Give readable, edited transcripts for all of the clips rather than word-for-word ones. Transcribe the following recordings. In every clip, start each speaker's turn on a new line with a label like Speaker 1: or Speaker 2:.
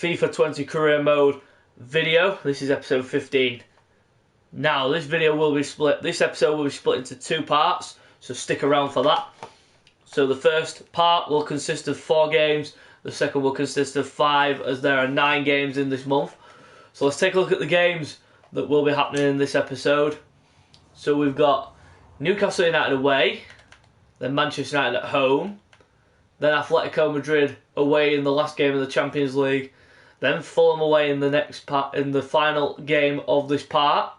Speaker 1: FIFA 20 career mode video. This is episode 15. Now this video will be split, this episode will be split into two parts, so stick around for that. So the first part will consist of 4 games, the second will consist of 5, as there are 9 games in this month. So let's take a look at the games that will be happening in this episode. So we've got Newcastle United away, then Manchester United at home, then Atletico Madrid away in the last game of the Champions League, then Fulham away in the next part, in the final game of this part.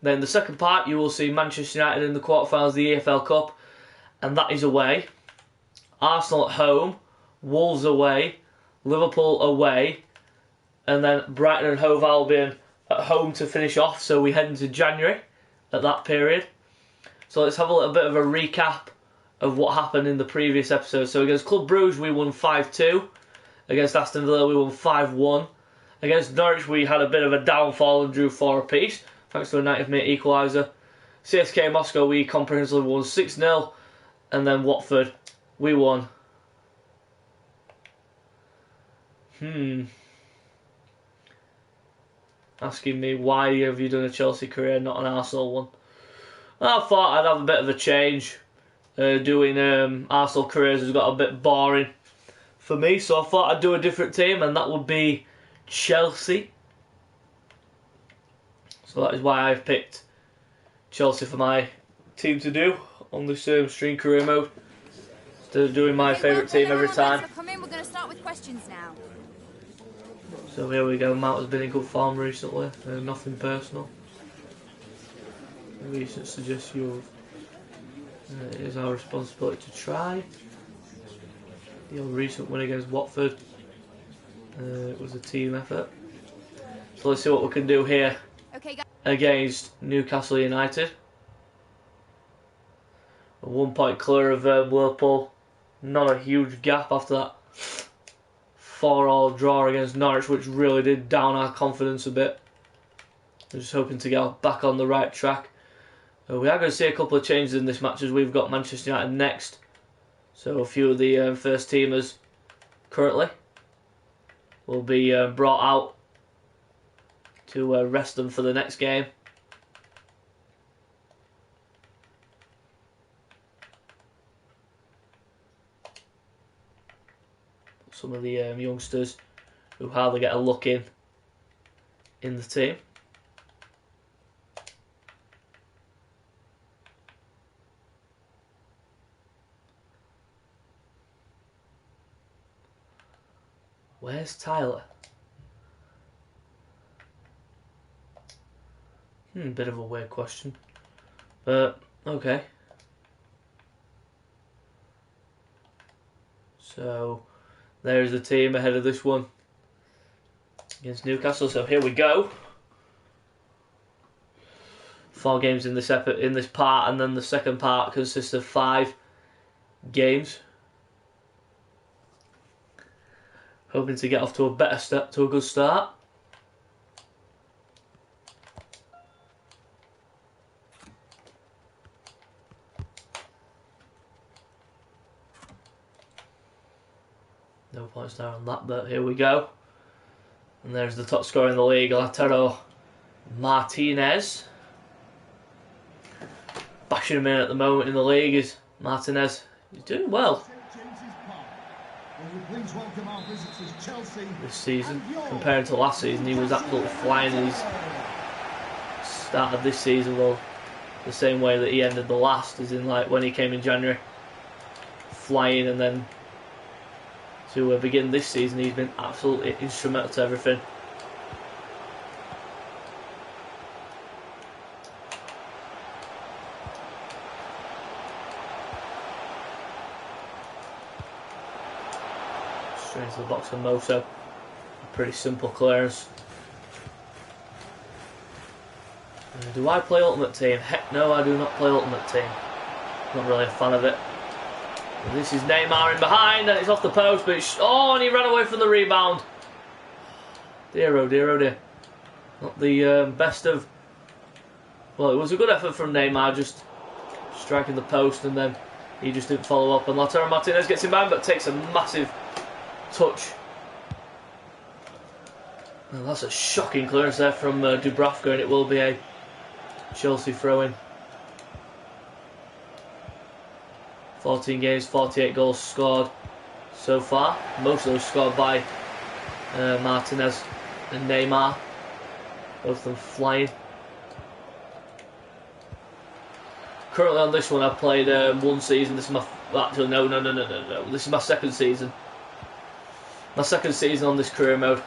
Speaker 1: Then the second part, you will see Manchester United in the quarterfinals of the EFL Cup, and that is away. Arsenal at home, Wolves away, Liverpool away, and then Brighton and Hove Albion at home to finish off. So we head into January at that period. So let's have a little bit of a recap of what happened in the previous episode. So against Club Brugge we won 5-2. Against Aston Villa we won 5-1. Against Norwich we had a bit of a downfall and drew 4 apiece, thanks to a 90th minute equaliser. CSKA Moscow we comprehensively won 6-0. And then Watford we won. Asking me why have you done a Chelsea career, not an Arsenal one? I thought I'd have a bit of a change. Doing Arsenal careers has got a bit boring for me, so I thought I'd do a different team, and that would be Chelsea. So that is why I've picked Chelsea for my team to do on this stream career mode, instead of doing my favourite team every time.
Speaker 2: We're going to start with questions now.
Speaker 1: So here we go. Mount has been in good form recently. Nothing personal. Recent suggestion of it is our responsibility to try. The recent win against Watford, it was a team effort. So let's see what we can do here against Newcastle United. A 1 point clear of Liverpool. Not a huge gap after that 4-4 draw against Norwich, which really did down our confidence a bit. We're just hoping to get back on the right track. We are going to see a couple of changes in this match, as we've got Manchester United next. So a few of the first teamers currently will be brought out to rest them for the next game. Some of the youngsters who hardly get a look in the team. Where's Tyler? Bit of a weird question, but okay. So there's the team ahead of this one against Newcastle. So here we go. 4 games in this part, and then the second part consists of 5 games. Hoping to get off to a better start, to a good start. No points there on that, but here we go. And there's the top scorer in the league, Lautaro Martinez. Bashing him in at the moment in the league is Martinez. He's doing well this season compared to last season. He was absolutely flying in his start of this season, well, the same way that he ended the last, as in like when he came in January, flying, and then to begin this season he's been absolutely instrumental to everything. Straight into the box for Moso. A pretty simple clearance. Do I play Ultimate Team? Heck no, I do not play Ultimate Team. Not really a fan of it. And this is Neymar in behind, and it's off the post, but oh, and he ran away from the rebound. Dear oh dear oh dear. Not the best of... Well, it was a good effort from Neymar, just striking the post, and then he just didn't follow up. And Lautaro Martinez gets him behind, but takes a massive touch Well, that's a shocking clearance there from Dubravka, and it will be a Chelsea throw-in. 14 games, 48 goals scored so far. Most of those scored by Martinez and Neymar. Both of them flying. Currently on this one, I've played one season. This is my no. This is my second season. My second season on this career mode.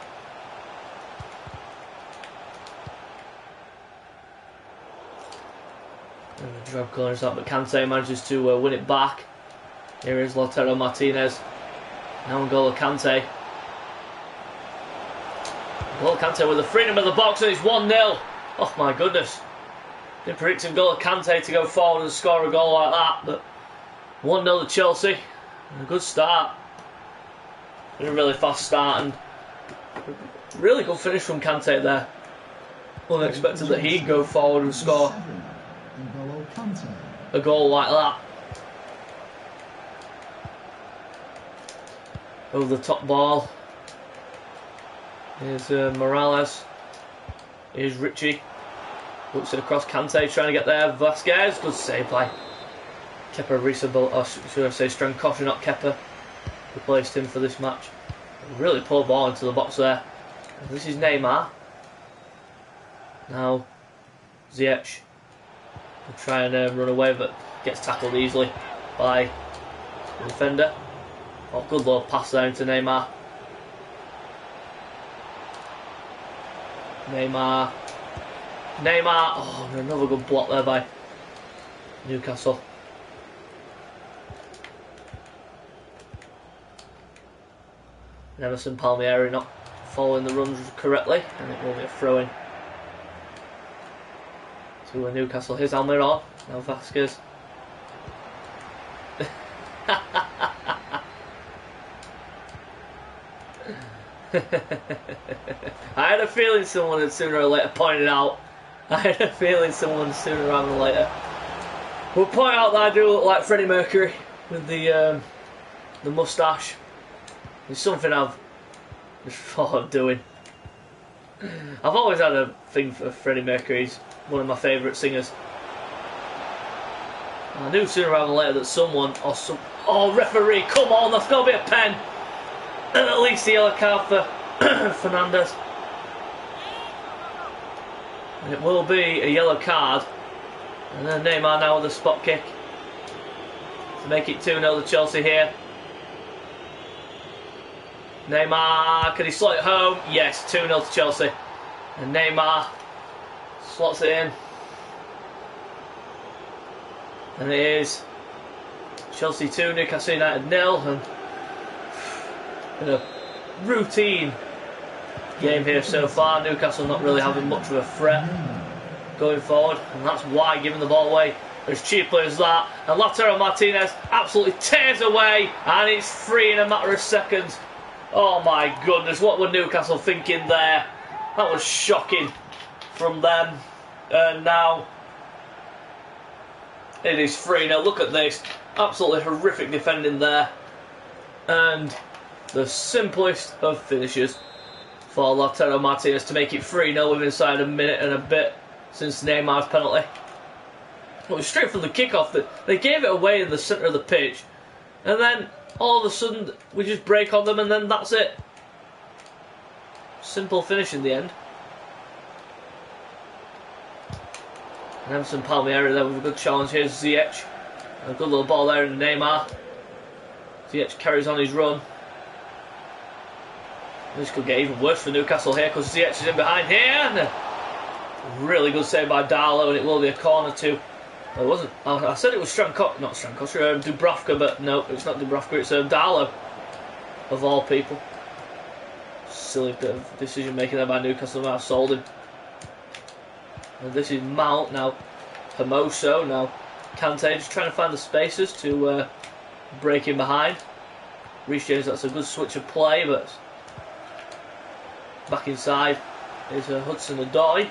Speaker 1: Drab clearance that, but Kante manages to win it back. Here is Lautaro Martinez. Now N'Golo Kante. N'Golo Kante with the freedom of the box, and it's 1-0. Oh my goodness. Didn't predict N'Golo Kante to go forward and score a goal like that, but 1-0 to Chelsea. A good start. A really fast start and really good finish from Kante there. Unexpected that he'd go forward and score a goal like that. Over the top ball. Here's Morales. Here's Richie. Looks it across Kante, trying to get there. Vasquez, good save by Kepa Arrizabalaga, or should I say Strankosha, not Kepa. Replaced him for this match. Really poor ball into the box there. This is Neymar. Now Ziyech will try and run away, but gets tackled easily by the defender. Oh, good little pass there into Neymar. Neymar. Oh, another good block there by Newcastle. And Emerson Palmieri not following the runs correctly, and it will be a throw-in to Newcastle. Here's Almiron. Now Vasquez. I had a feeling someone had sooner or later pointed out. I had a feeling someone sooner rather than later would point out that I do look like Freddie Mercury with the moustache. It's something I've just thought of doing. I've always had a thing for Freddie Mercury. He's one of my favourite singers. I knew sooner rather than later that someone or some... Oh, referee, come on, that's got to be a pen. And at least the yellow card for Fernandes. And it will be a yellow card. And then Neymar now with a spot kick to make it 2-0 to Chelsea here. Neymar, can he slot it home? Yes, 2-0 to Chelsea. And Neymar slots it in. And it is Chelsea 2, Newcastle United 0. And in a routine game here so far, Newcastle not really having much of a threat going forward, and that's why giving the ball away as cheaply as that. And Lautaro Martinez absolutely tears away, and it's free in a matter of seconds. Oh my goodness, what were Newcastle thinking there? That was shocking from them. And now it is free. Now look at this, absolutely horrific defending there, and the simplest of finishes for Lautaro Martinez to make it 3-0 within inside a minute and a bit since Neymar's penalty. It was straight from the kickoff that they gave it away in the centre of the pitch, and then all of a sudden we just break on them, and then that's it. Simple finish in the end. And Emerson Palmieri there with a good challenge. Here's Ziyech. A good little ball there in Neymar. Ziyech carries on his run. This could get even worse for Newcastle here because Ziyech is in behind here. And a really good save by Darlow, and it will be a corner too. Well, it wasn't. I said it was Dubravka, but no, it's not Dubravka, it's Darlow, of all people. Silly bit of decision making there by Newcastle. I've sold him. And this is Mount now. Hermoso now. Kante just trying to find the spaces to break in behind. Reece James, that's a good switch of play, but back inside is Hudson-Odoi.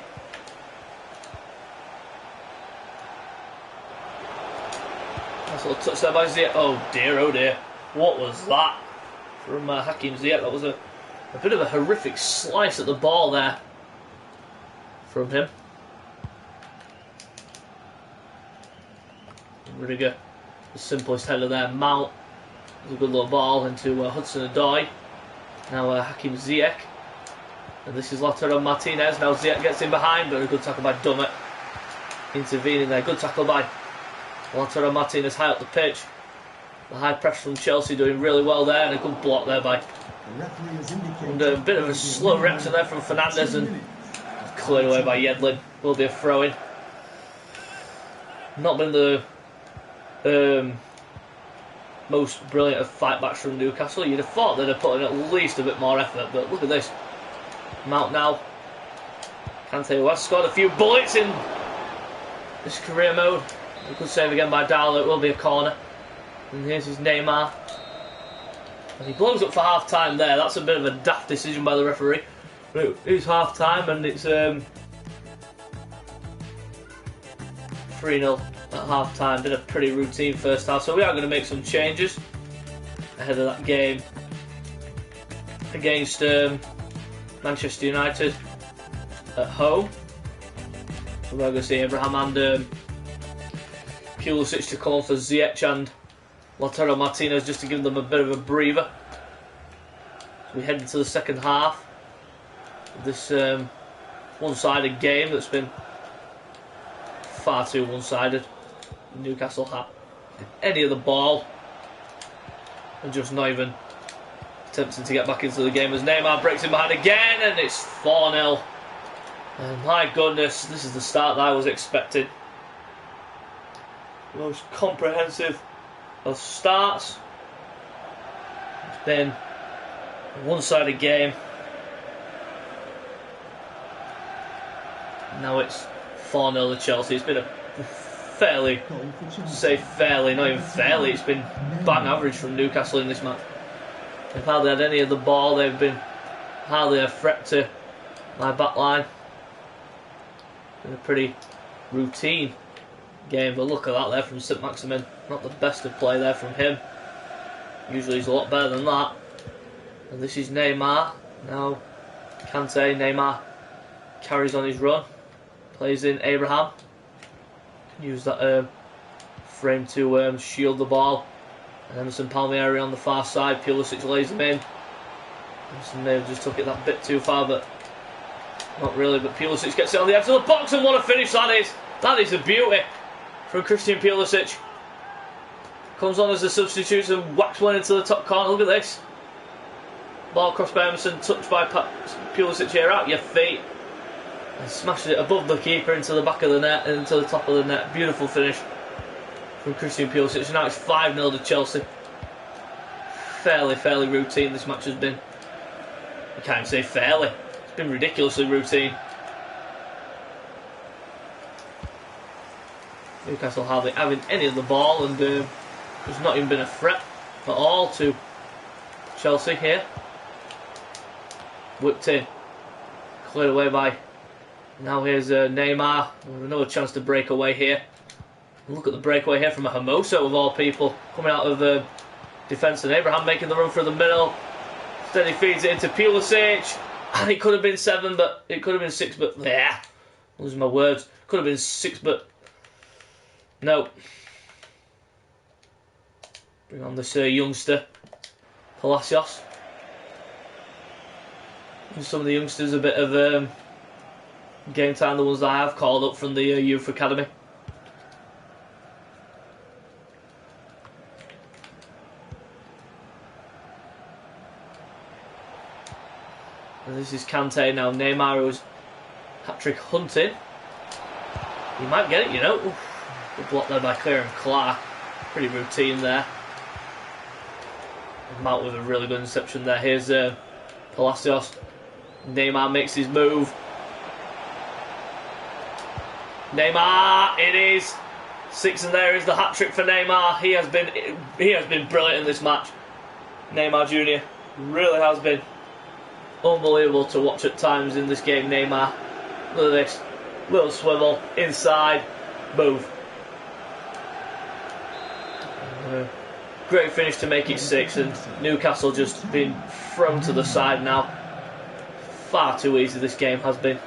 Speaker 1: Nice little touch there by Ziyech. Oh dear, what was that from Hakim Ziyech? That was a A bit of a horrific slice at the ball there from him. Rudiger, the simplest header there. Mount, a good little ball into Hudson-Odoi. Now Hakim Ziyech. And this is Lautaro Martinez. Now Ziyech gets in behind, but a good tackle by Dummett. Intervening there. Good tackle by Lautaro Martinez high up the pitch. The high press from Chelsea doing really well there, and a good block there by. And a bit of a slow reaction there from Fernandez, and cleared away by Yedlin. Will be a throw-in. Not been the most brilliant of fight backs from Newcastle. You'd have thought they'd have put in at least a bit more effort, but look at this. Mount now. Kante, who has scored a few bullets in this career mode. A good save again by Darlow. It will be a corner. And here's his Neymar. And he blows up for half time there. That's a bit of a daft decision by the referee. But it is half time, and it's 3-0 at half time. Been a pretty routine first half, so we are going to make some changes ahead of that game against Manchester United at home. So we're going to see Abraham and Pulisic to call for Ziyech and Lautaro Martinez just to give them a bit of a breather. So we head into the second half of this one-sided game that's been far too one-sided. Newcastle have any of the ball and just not even attempting to get back into the game as Neymar breaks in behind again, and it's 4-0. And my goodness, this is the start that I was expecting. The most comprehensive of starts. It's been a one-sided game. Now it's 4-0 to Chelsea. It's been a fairly, not even fairly, it's been bang average from Newcastle in this match. They've hardly had any of the ball. They've been hardly a threat to my back line. Been a pretty routine game, but look at that there from St Maximin. Not the best of play there from him. Usually he's a lot better than that. And this is Neymar. Now Kante, Neymar carries on his run. Plays in Abraham. Can use that frame to shield the ball. And Emerson Palmieri on the far side. Pulisic lays him in. Emerson may have just took it that bit too far, but not really. But Pulisic gets it on the edge of the box, and what a finish that is! That is a beauty from Christian Pulisic. Comes on as a substitute and whacks one into the top corner. Look at this. Ball crossed by Emerson, touched by Pulisic here, out your feet. And smashes it above the keeper into the back of the net and into the top of the net. Beautiful finish from Christian Pulisic. Now it's 5-0 to Chelsea. Fairly routine this match has been. I can't even say fairly. It's been ridiculously routine. Newcastle hardly having any of the ball, and there's not even been a threat at all to Chelsea here. Whipped in. Cleared away by... Now here's Neymar. Another chance to break away here. Look at the breakaway here from a Hermoso of all people. Coming out of the defence, and Abraham making the run through the middle. Then he feeds it into Pulisic. And it could have been 7, but it could have been 6, but... Yeah, losing my words. Could have been 6, but... No. Bring on this youngster, Palacios. And some of the youngsters a bit of game time, the ones that I have called up from the youth academy. And this is Kante now. Neymar, who's hat-trick hunting. He might get it, you know. Oof. Good block there by Kieran Clark. Pretty routine there. Mount with a really good interception there. Here's Palacios. Neymar makes his move. Neymar, it is 6, and there is the hat-trick for Neymar. He has been brilliant in this match. Neymar Jr. really has been unbelievable to watch at times in this game. Neymar, look at this, little swivel inside, move. Great finish to make it 6, and Newcastle just been thrown to the side now. Far too easy this game has been.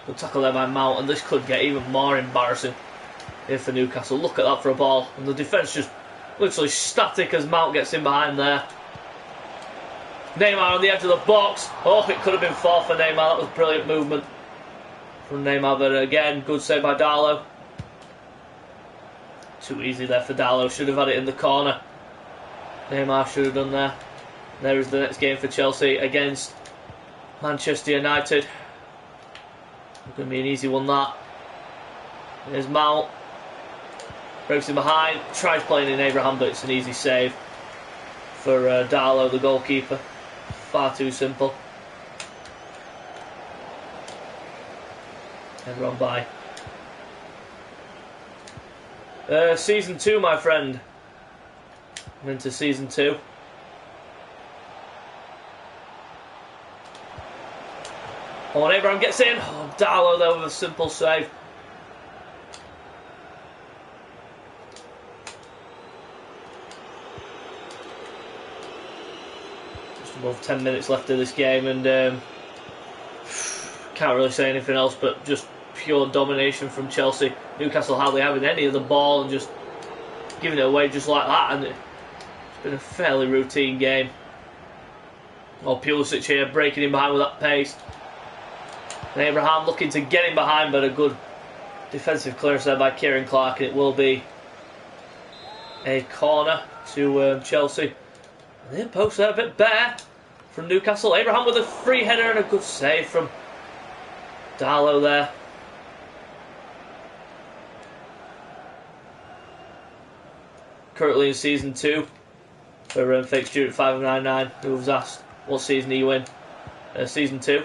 Speaker 1: Good tackle there by Mount, and this could get even more embarrassing here for Newcastle. Look at that for a ball, and the defence just literally static as Mount gets in behind there. Neymar on the edge of the box. Oh, it could have been 4 for Neymar. That was brilliant movement from Neymar, but again, good save by Darlow. Too easy there for Darlow. Should have had it in the corner. Neymar should have done there. There is the next game for Chelsea against Manchester United. It's going to be an easy one, that. There's Mount. Breaks him behind. Tries playing in Abraham, but it's an easy save for Darlow, the goalkeeper. Far too simple. And run by. Season 2, my friend. I'm into Season 2. Oh, and Abraham gets in. Oh, Darlow there with a simple save. Just above 10 minutes left of this game, and can't really say anything else but just pure domination from Chelsea. Newcastle hardly having any of the ball and just giving it away just like that, and it's been a fairly routine game. Oh, Pulisic here breaking in behind with that pace. And Abraham looking to get him behind, but a good defensive clearance there by Kieran Clark, and it will be a corner to Chelsea. And the post there a bit bare from Newcastle. Abraham with a free header and a good save from Darlow there. Currently in Season 2 for Fake Student 599, who was asked what season are you in? Season 2.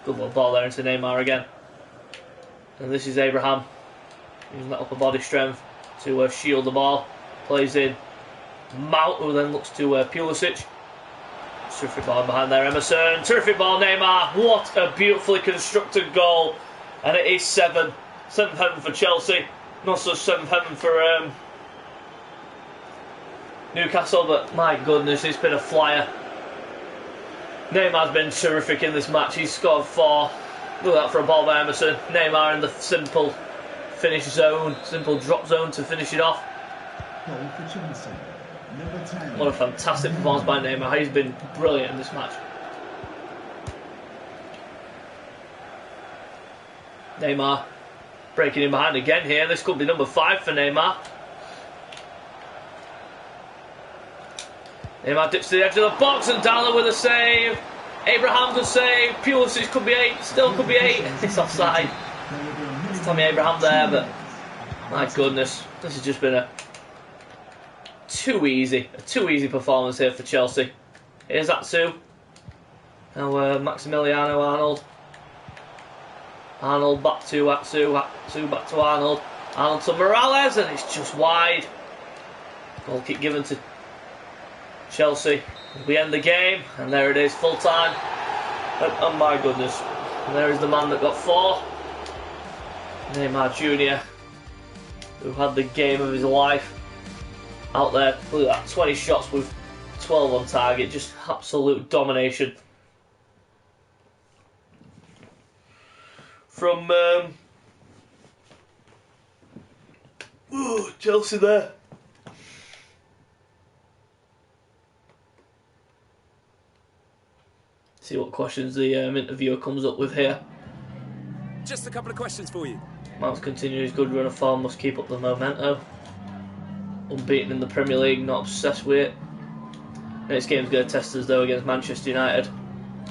Speaker 1: Good little ball there into Neymar again. And this is Abraham using that upper body strength to shield the ball. Plays in Mount, who then looks to Pulisic. Terrific ball behind there, Emerson. Terrific ball, Neymar. What a beautifully constructed goal. And it is 7. 7th heaven for Chelsea. Not so 7th heaven for Newcastle, but my goodness, it's been a flyer. Neymar's been terrific in this match. He's scored 4. Look at that for a ball by Emerson. Neymar in the simple finish zone, simple drop zone to finish it off. What a fantastic performance by Neymar. He's been brilliant in this match. Neymar breaking in behind again here. This could be number 5 for Neymar. Neymar dips to the edge of the box and Darlow with a save. Abraham good save. Pulisic could be 8. Still could be 8. It's offside. It's Tammy Abraham there, but my goodness, this has just been a too easy performance here for Chelsea. Here's Atsu. Now Maximiliano Arnold. Arnold back to Atsu. Atsu back to Arnold. Arnold to Morales, and it's just wide. Goal kick given to Chelsea. We end the game, and there it is, full time. Oh my goodness. And there is the man that got 4. Neymar Jr., who had the game of his life out there. Look at that, 20 shots with 12 on target. Just absolute domination from Chelsea there. See what questions the interviewer comes up with here.
Speaker 3: Just a couple of questions for you.
Speaker 1: Mount's continuing his good run of form, must keep up the memento. Unbeaten in the Premier League, not obsessed with it. Next game's going to test us though against Manchester United.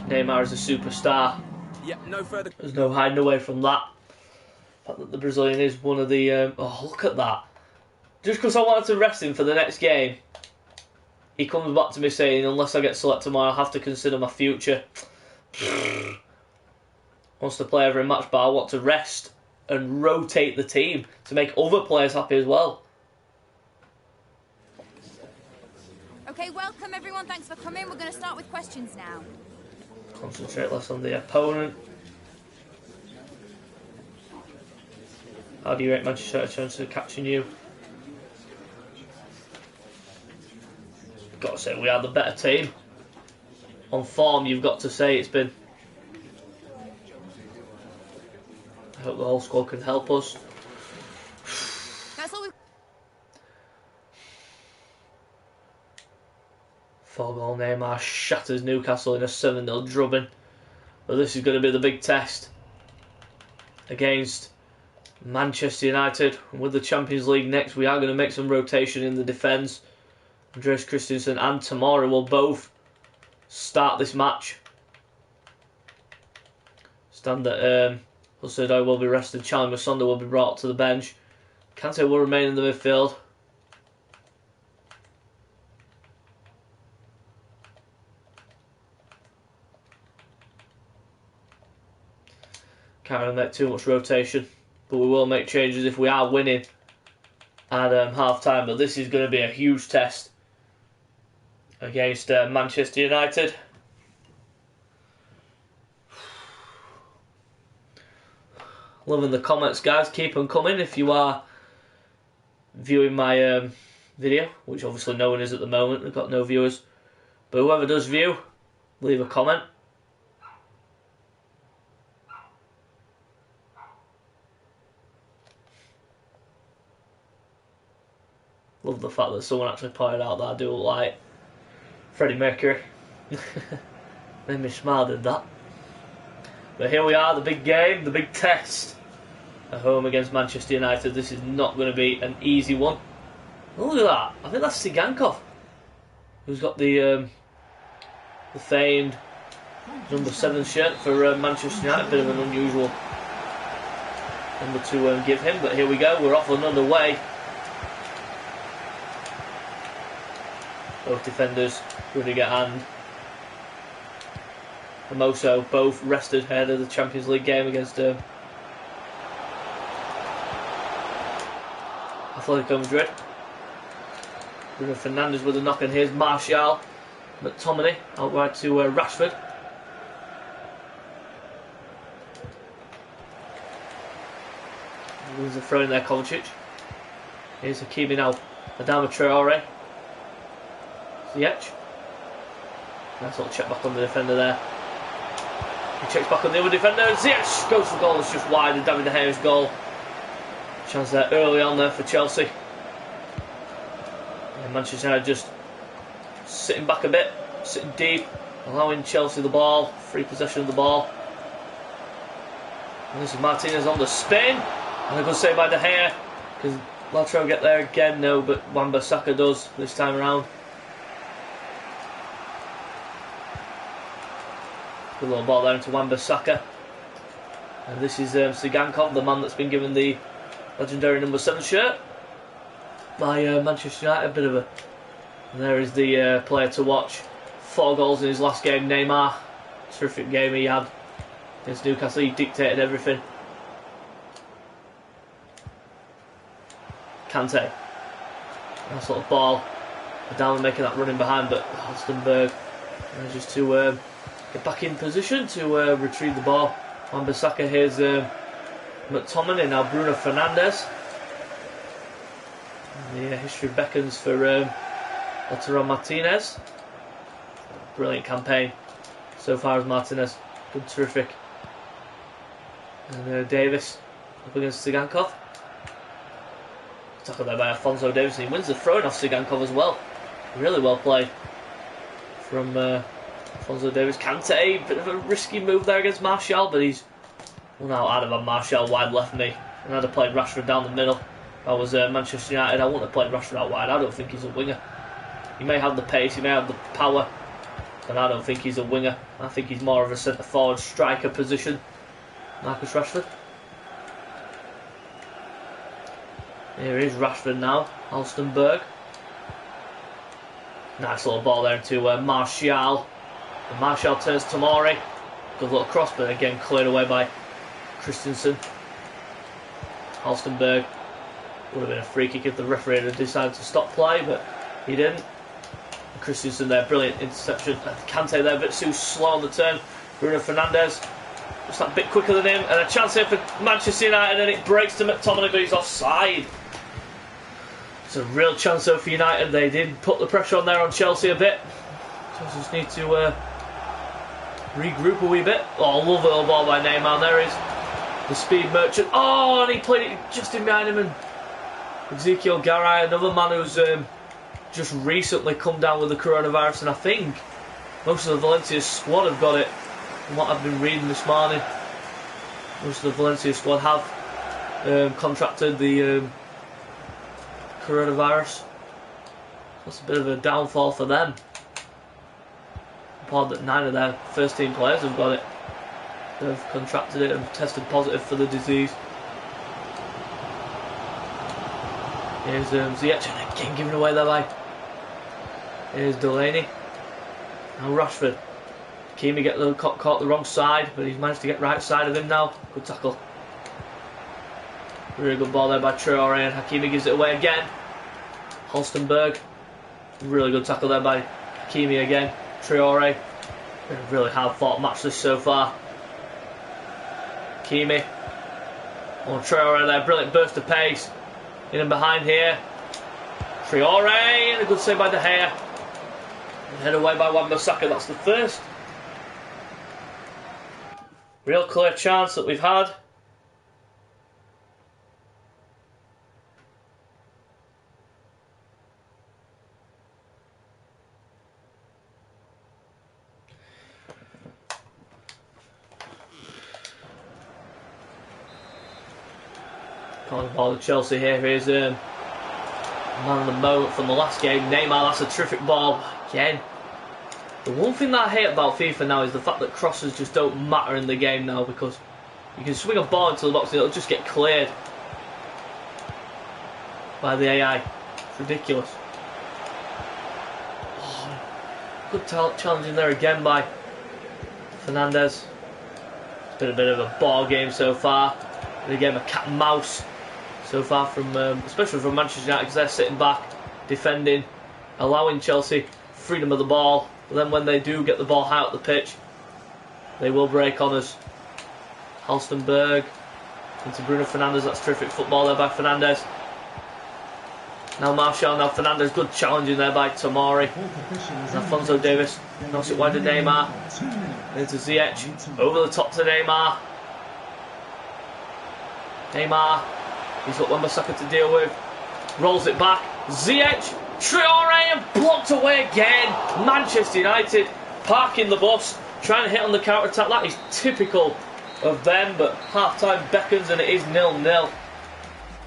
Speaker 1: Neymar is a superstar.
Speaker 3: Yeah, no further.
Speaker 1: There's no hiding away from that. The fact that the Brazilian is one of the... oh, look at that. Just because I wanted to rest him for the next game, he comes back to me saying, unless I get selected tomorrow, I'll have to consider my future. Wants to play every match, but I want to rest and rotate the team to make other players happy as well.
Speaker 2: Okay, welcome everyone. Thanks for coming. We're going to start with questions now.
Speaker 1: Concentrate less on the opponent. How do you rate Manchester United's chance of catching you? Got to say we are the better team. On form, you've got to say it's been. I hope the whole squad can help us.
Speaker 2: That's all we
Speaker 1: 4-goal Neymar shatters Newcastle in a 7-0 drubbing. But this is going to be the big test against Manchester United. And with the Champions League next, we are going to make some rotation in the defence. Andreas Christensen and Tamara will both start this match. Stand that Hussein will be rested. Charlie Musonda will be brought to the bench. Kante will remain in the midfield. Can't really make too much rotation, but we will make changes if we are winning at half time. But this is going to be a huge test against Manchester United. Loving the comments, guys. Keep them coming if you are viewing my video, which obviously no one is at the moment. We've got no viewers. But whoever does view, leave a comment. Love the fact that someone actually pointed out that I do look like Freddie Mercury. Made me smile, did that. But here we are, the big game, the big test. At home against Manchester United. This is not going to be an easy one. Oh, look at that. I think that's Sigankov, who's got the famed number 7 shirt for Manchester United. Bit of an unusual number to give him. But here we go. We're off and underway. Both defenders, Rudiger and Hermoso, both rested ahead of the Champions League game against Atletico Madrid. Bruno Fernandes with a knock, and here's Martial. McTominay out wide to Rashford. There's a throw in there, Kovacic. Here's Hakimi now. Adama Traore. Ziyech. Nice little check back on the defender there. He checks back on the other defender. Ziyech goes for goal. It's just wide of David De Gea's goal. Chance there early on there for Chelsea. And Manchester United just sitting back a bit, sitting deep, allowing Chelsea the ball, free possession of the ball. And this is Martinez on the spin. And a good save by De Gea. Because Lautaro get there again? No, but Wan-Bissaka does this time around. Good little ball there into Wan-Bissaka. And this is Sigankov, the man that's been given the legendary number 7 shirt by Manchester United. A bit of a. And there is the player to watch. 4 goals in his last game, Neymar. Terrific game he had against Newcastle. He dictated everything. Kante. Nice little ball. Adama making that running behind, but Halstenberg manages to get back in position to retrieve the ball. Wan-Bissaka, here's McTominay, now Bruno Fernandes. And the history beckons for Lautaro Martinez. Brilliant campaign so far as Martinez. Good, terrific. And Davis up against Sigankov. Tackle there by Alphonso Davies. He wins the throw off Sigankov as well. Really well played from Alphonso Davies. Kante, bit of a risky move there against Martial, but he's now out of a Martial wide left knee. And I'd have played Rashford down the middle. If I was Manchester United, I wouldn't have played Rashford out wide. I don't think he's a winger. He may have the pace, he may have the power, but I don't think he's a winger. I think he's more of a centre forward striker position, Marcus Rashford. Here is Rashford now, Halstenberg. Nice little ball there into Martial. And Martial turns to Tomori. Good little cross, but again cleared away by Christensen. Halstenberg. Would have been a free kick if the referee had decided to stop play, but he didn't. And Christensen there, brilliant interception. Kante there, a bit too slow on the turn. Bruno Fernandes. just that bit quicker than him, and a chance here for Manchester United, and it breaks to McTominay, but he's offside. It's a real chance though for United. They did put the pressure on there on Chelsea a bit. Chelsea just need to regroup a wee bit. Oh, lovely little ball by Neymar. There is the speed merchant. Oh, and he played it just in behind him. And Ezekiel Garay, another man who's just recently come down with the coronavirus, and I think most of the Valencia squad have got it. From what I've been reading this morning, most of the Valencia squad have contracted the coronavirus. That's a bit of a downfall for them. Apart that 9 of their first team players have got it. They've contracted it and tested positive for the disease. Here's Ziyech, and again given away there by. Here's Delaney. Now Rashford. Hakimi caught the wrong side, but he's managed to get right side of him now. Good tackle. Really good ball there by Traore, and Hakimi gives it away again. Halstenberg. Really good tackle there by Hakimi again. Traore. Been a really hard fought match this so far. Hakimi. Oh, Traore there. Brilliant burst of pace. In and behind here. Traore, and a good save by De Gea. And head away by Wan-Bissaka. That's the first real clear chance that we've had. Calling the ball to Chelsea here. Here's man of the moment from the last game, Neymar. That's a terrific ball again. The one thing that I hate about FIFA now is the fact that crosses just don't matter in the game now, because you can swing a ball into the box and it'll just get cleared by the AI. It's ridiculous. Oh, good challenge in there again by Fernandes. It's been a bit of a ball game so far. And again, a cat and mouse so far from, especially from Manchester United, because they're sitting back, defending, allowing Chelsea freedom of the ball. But then when they do get the ball high up the pitch, they will break on us. Halstenberg into Bruno Fernandes. That's terrific football there by Fernandes. Now Martial, now Fernandes. Good challenging there by Tomori. And Alphonso Davies knocks it wide to Neymar. Into Ziyech. Over the top to Neymar. Neymar. He's got Wan-Bissaka to deal with. Rolls it back. Ziyech. Traore, and blocked away again. Manchester United parking the bus, trying to hit on the counter attack. That is typical of them, but half time beckons and it is 0-0.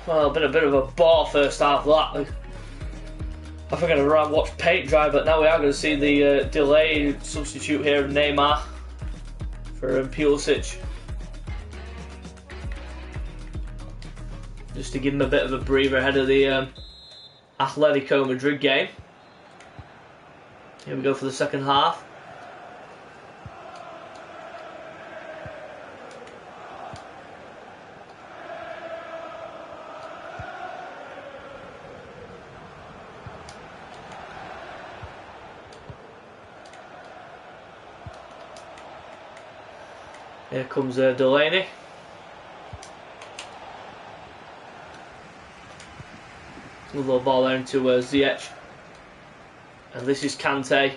Speaker 1: Well, been a bit of a bore first half that. I think I'd rather watch paint dry, but now we are going to see the delayed substitute here of Neymar for Pulisic. Just to give him a bit of a breather ahead of the Atletico Madrid game. Here we go for the second half. Here comes Delaney. A little ball there into Ziyech. And this is Kante.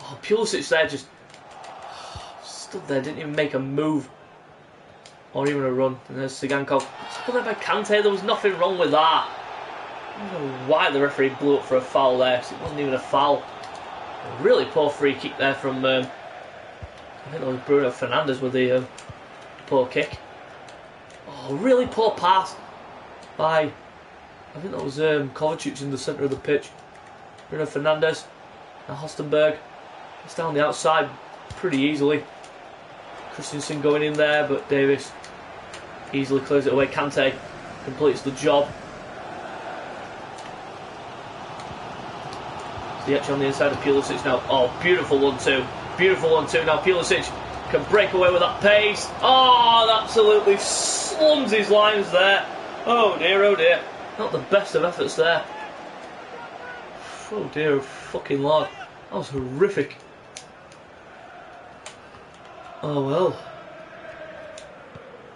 Speaker 1: Oh, Pulisic there just stood there, didn't even make a move. Or even a run. And there's Sigankov. Tackled there by Kante, there was nothing wrong with that. I don't know why the referee blew up for a foul there, because it wasn't even a foul. A really poor free kick there from, I think it was Bruno Fernandes with the poor kick. Oh, really poor pass by, I think that was Kovacic in the centre of the pitch. Bruno Fernandes. Now Halstenberg. It's down the outside pretty easily. Christensen going in there, but Davis easily clears it away. Kante completes the job. Ziyech on the inside of Pulisic now. Oh, beautiful 1-2. Beautiful 1-2. Now Pulisic can break away with that pace. Oh, absolutely slums his lines there. Oh dear, oh dear. Not the best of efforts there. Oh dear, fucking lord. That was horrific. Oh well.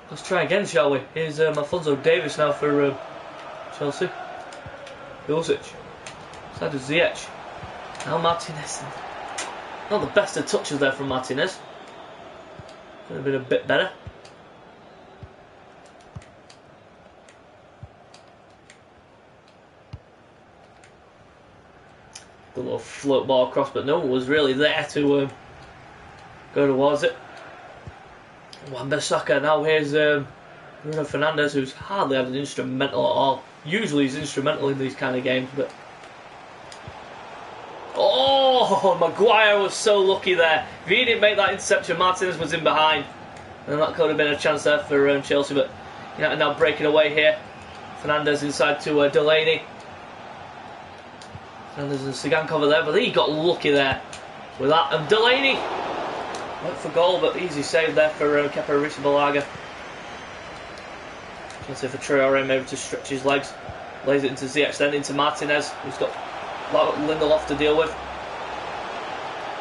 Speaker 1: Let's try again, shall we? Here's Alphonso Davies now for Chelsea. Pulisic. Side of Ziyech. Now Martinez. Not the best of touches there from Martinez. Could have been a bit better. The little float ball across, but no one was really there to go towards it. Wan-Bissaka. Now here's Bruno Fernandes, who's hardly had an instrumental at all. Usually he's instrumental in these kind of games, but... Oh, Maguire was so lucky there. If he didn't make that interception, Martinez was in behind. And that could have been a chance there for Chelsea, but United now breaking away here. Fernandes inside to Delaney. Fernandes and Sigankov are there, but he got lucky there with that. And Delaney went for goal, but easy save there for Kepa Arrizabalaga. Chelsea for Traore, maybe to stretch his legs. Lays it into Ziyech, then into Martinez, who's got Lindelof to deal with.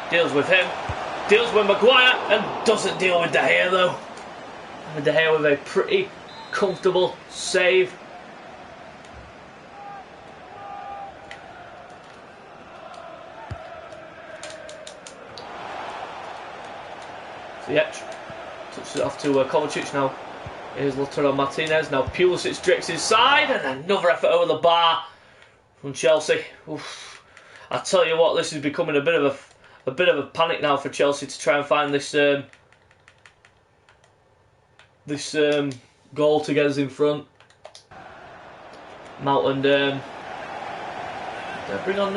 Speaker 1: Deals with him. Deals with Maguire, and doesn't deal with De Gea though. And De Gea with a pretty comfortable save. Ziyech touches it off to Kovacic now. Here's Lautaro Martinez. Now Pulisic drifts inside, and another effort over the bar from Chelsea. Oof. I tell you what, this is becoming a bit of a panic now for Chelsea to try and find this goal to get us in front. Mount and did I bring on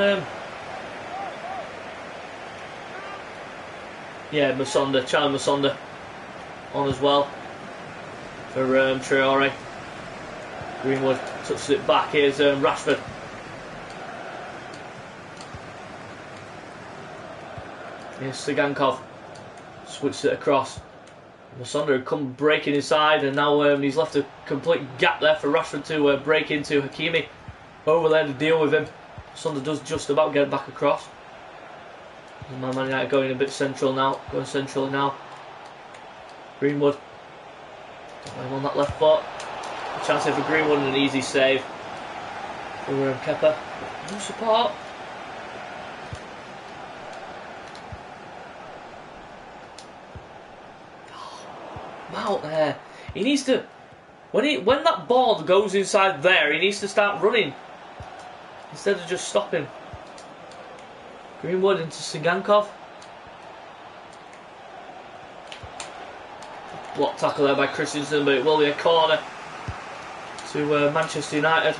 Speaker 1: yeah, Musonda, Charlie Musonda on as well for Traore. Greenwood touches it back. Here's Rashford. Here's Sigankov. Switches it across. Musonda had come breaking inside, and now he's left a complete gap there for Rashford to break into. Hakimi over there to deal with him. Musonda does just about get back across. Man United going a bit central now. Going centrally now. Greenwood. On that left foot. A chance here for Greenwood and an easy save for Kepa. No support. Mount there. He needs to... When that ball goes inside there, he needs to start running instead of just stopping. Greenwood into Sigankov. Block tackle there by Christensen, but it will be a corner to Manchester United.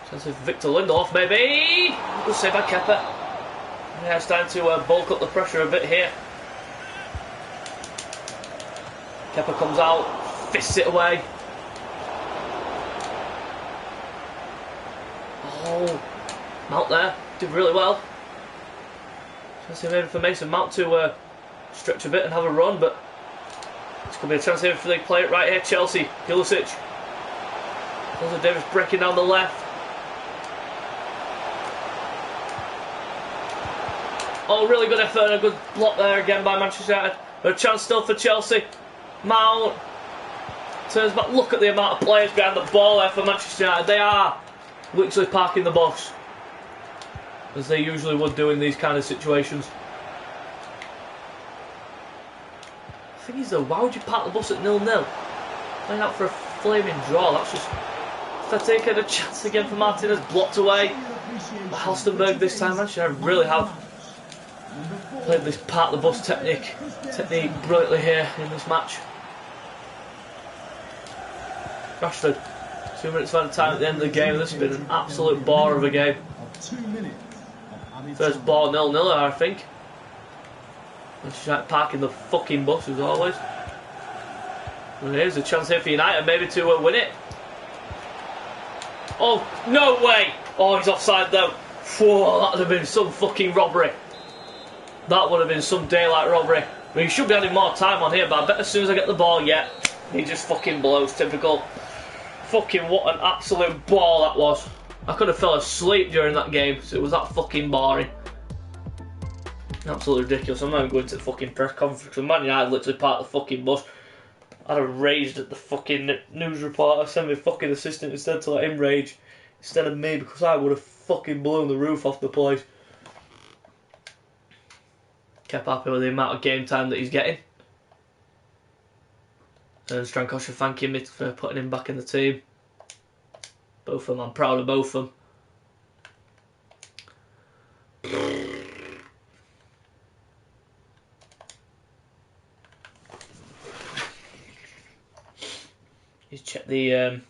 Speaker 1: Chance of Victor Lindelof, maybe. Good save by Kepa. Yeah, it's time to bulk up the pressure a bit here. Kepa comes out, fists it away. Oh, Mount there. Did really well. Chance maybe for Mason Mount to stretch a bit and have a run, but this could be a chance here if they play it right here. Chelsea, Pulisic. Alphonso Davies breaking down the left. Oh, really good effort and a good block there again by Manchester United. But a chance still for Chelsea. Mount turns back. Look at the amount of players behind the ball there for Manchester United. They are literally parking the bus, as they usually would do in these kind of situations. The thing is though, why would you park the bus at 0-0? Playing out for a flaming draw. That's just... Fatigue had a chance again for Martinez, blocked away. Halstenberg this time. Actually, I really have played this park the bus technique brilliantly here in this match. Rashford, 2 minutes out of time at the end of the game. This has been an absolute bore of a game. First ball 0-0, I think. Just like parking the fucking bus as always. And here's a chance here for United maybe to win it. Oh, no way! Oh, he's offside though. Whoa, that would have been some fucking robbery. That would have been some daylight robbery. I mean, he should be having more time on here, but I bet as soon as I get the ball, yeah, he just fucking blows. Typical. Fucking what an absolute ball that was. I could have fell asleep during that game, so it was that fucking boring. Absolutely ridiculous. I'm not even going to the fucking press conference. Man United literally parked the fucking bus. I'd have raged at the fucking news reporter, sent my fucking assistant instead to let him rage instead of me, because I would have fucking blown the roof off the place. Kept happy with the amount of game time that he's getting. And Strankosha thanking me for putting him back in the team. Both of them, I'm proud of both of them. He's checked the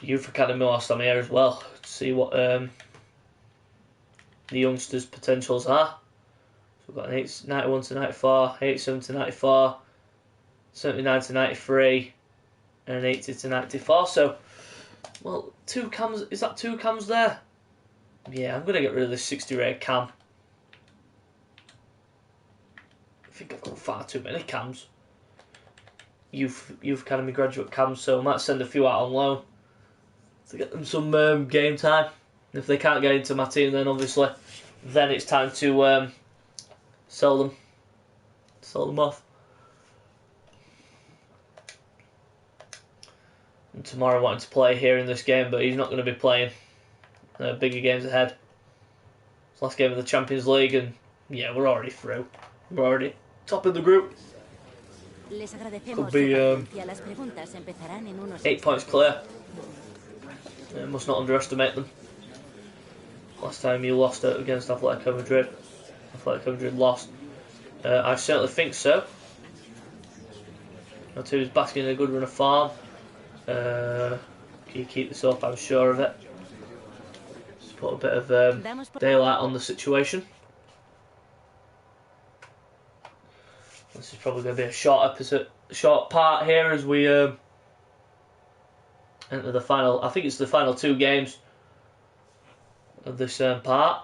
Speaker 1: youth academy whilst I'm here as well to see what the youngsters' potentials are. So we've got an 91 to 94, 87 to 94, 79 to 93, and an 80 to 94. So, well, 2 cams. Is that 2 cams there? Yeah, I'm gonna get rid of this 60 rate cam. I think I've got far too many cams. Youth academy graduate cams, so I might send a few out on loan to get them some game time. And if they can't get into my team, then obviously, then it's time to sell them off. And tomorrow I wanted to play here in this game, but he's not going to be playing. Bigger games ahead. It's last game of the Champions League, and yeah, we're already through. We're already top of the group. Could be 8 points clear. Must not underestimate them. Last time you lost it against Atletico Madrid. Atletico Madrid lost. I certainly think so. My team's basking in a good run of form. Can you keep this up? I'm sure of it. Just put a bit of daylight on the situation. This is probably going to be a short part here as we enter the final. I think it's the final 2 games of this part.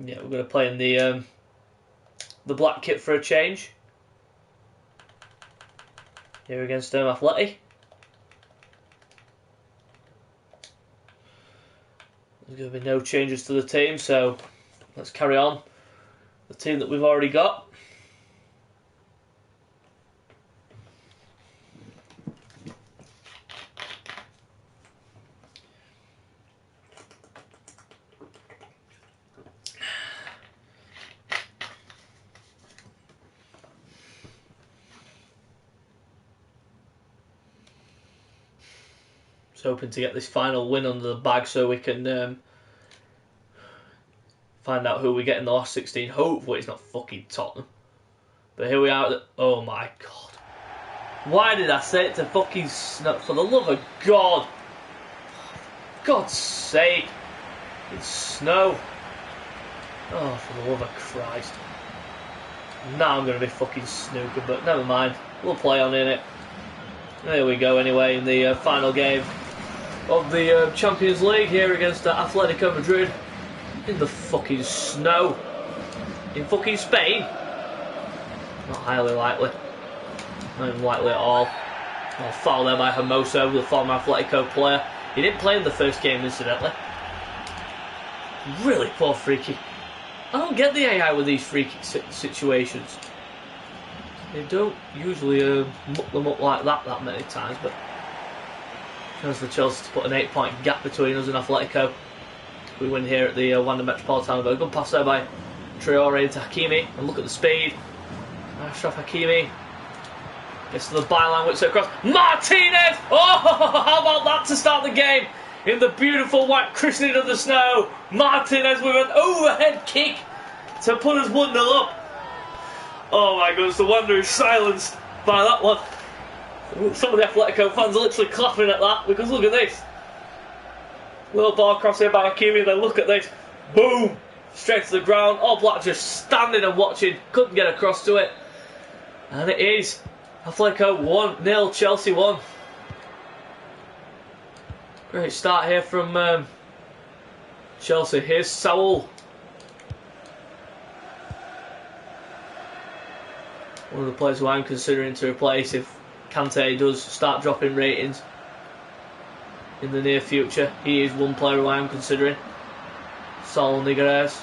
Speaker 1: Yeah, we're going to play in the black kit for a change. Here against Atleti. There's going to be no changes to the team, so let's carry on. The team that we've already got. Just hoping to get this final win under the bag so we can find out who we get in the last 16. Hopefully it's not fucking Tottenham. But here we are. Oh my god. Why did I say it to fucking Snow? For the love of God. God's sake. It's Snow. Oh, for the love of Christ. Now I'm going to be fucking snookered, but never mind. We'll play on in it. There we go anyway in the final game of the Champions League here against Atletico Madrid. In the fucking snow. In fucking Spain. Not highly likely. Not even likely at all. Oh, foul there by Hermoso, the former Atletico player. He didn't play in the first game, incidentally. Really poor free kick. I don't get the AI with these free kick situations. They don't usually muck them up like that many times, but chance for Chelsea to put an 8-point gap between us and Atletico. We win here at the Wanda Metropolitano. But a good pass there by Traore into Hakimi, and look at the speed. Ashraf Hakimi gets to the byline, whips it across. Martinez! Oh, how about that to start the game? In the beautiful white christening of the snow, Martinez with an overhead kick to put us 1-0 up. Oh my goodness, the wonder is silenced by that one. Some of the Atletico fans are literally clapping at that, because look at this. Little ball cross here by Hakimi, and then look at this. Boom! Straight to the ground. All Black just standing and watching. Couldn't get across to it. And it is Atletico 1-0, Chelsea 1. Great start here from Chelsea. Here's Saul. One of the players who I'm considering to replace if Kante does start dropping ratings in the near future. He is one player who I'm considering. Saul Niguez.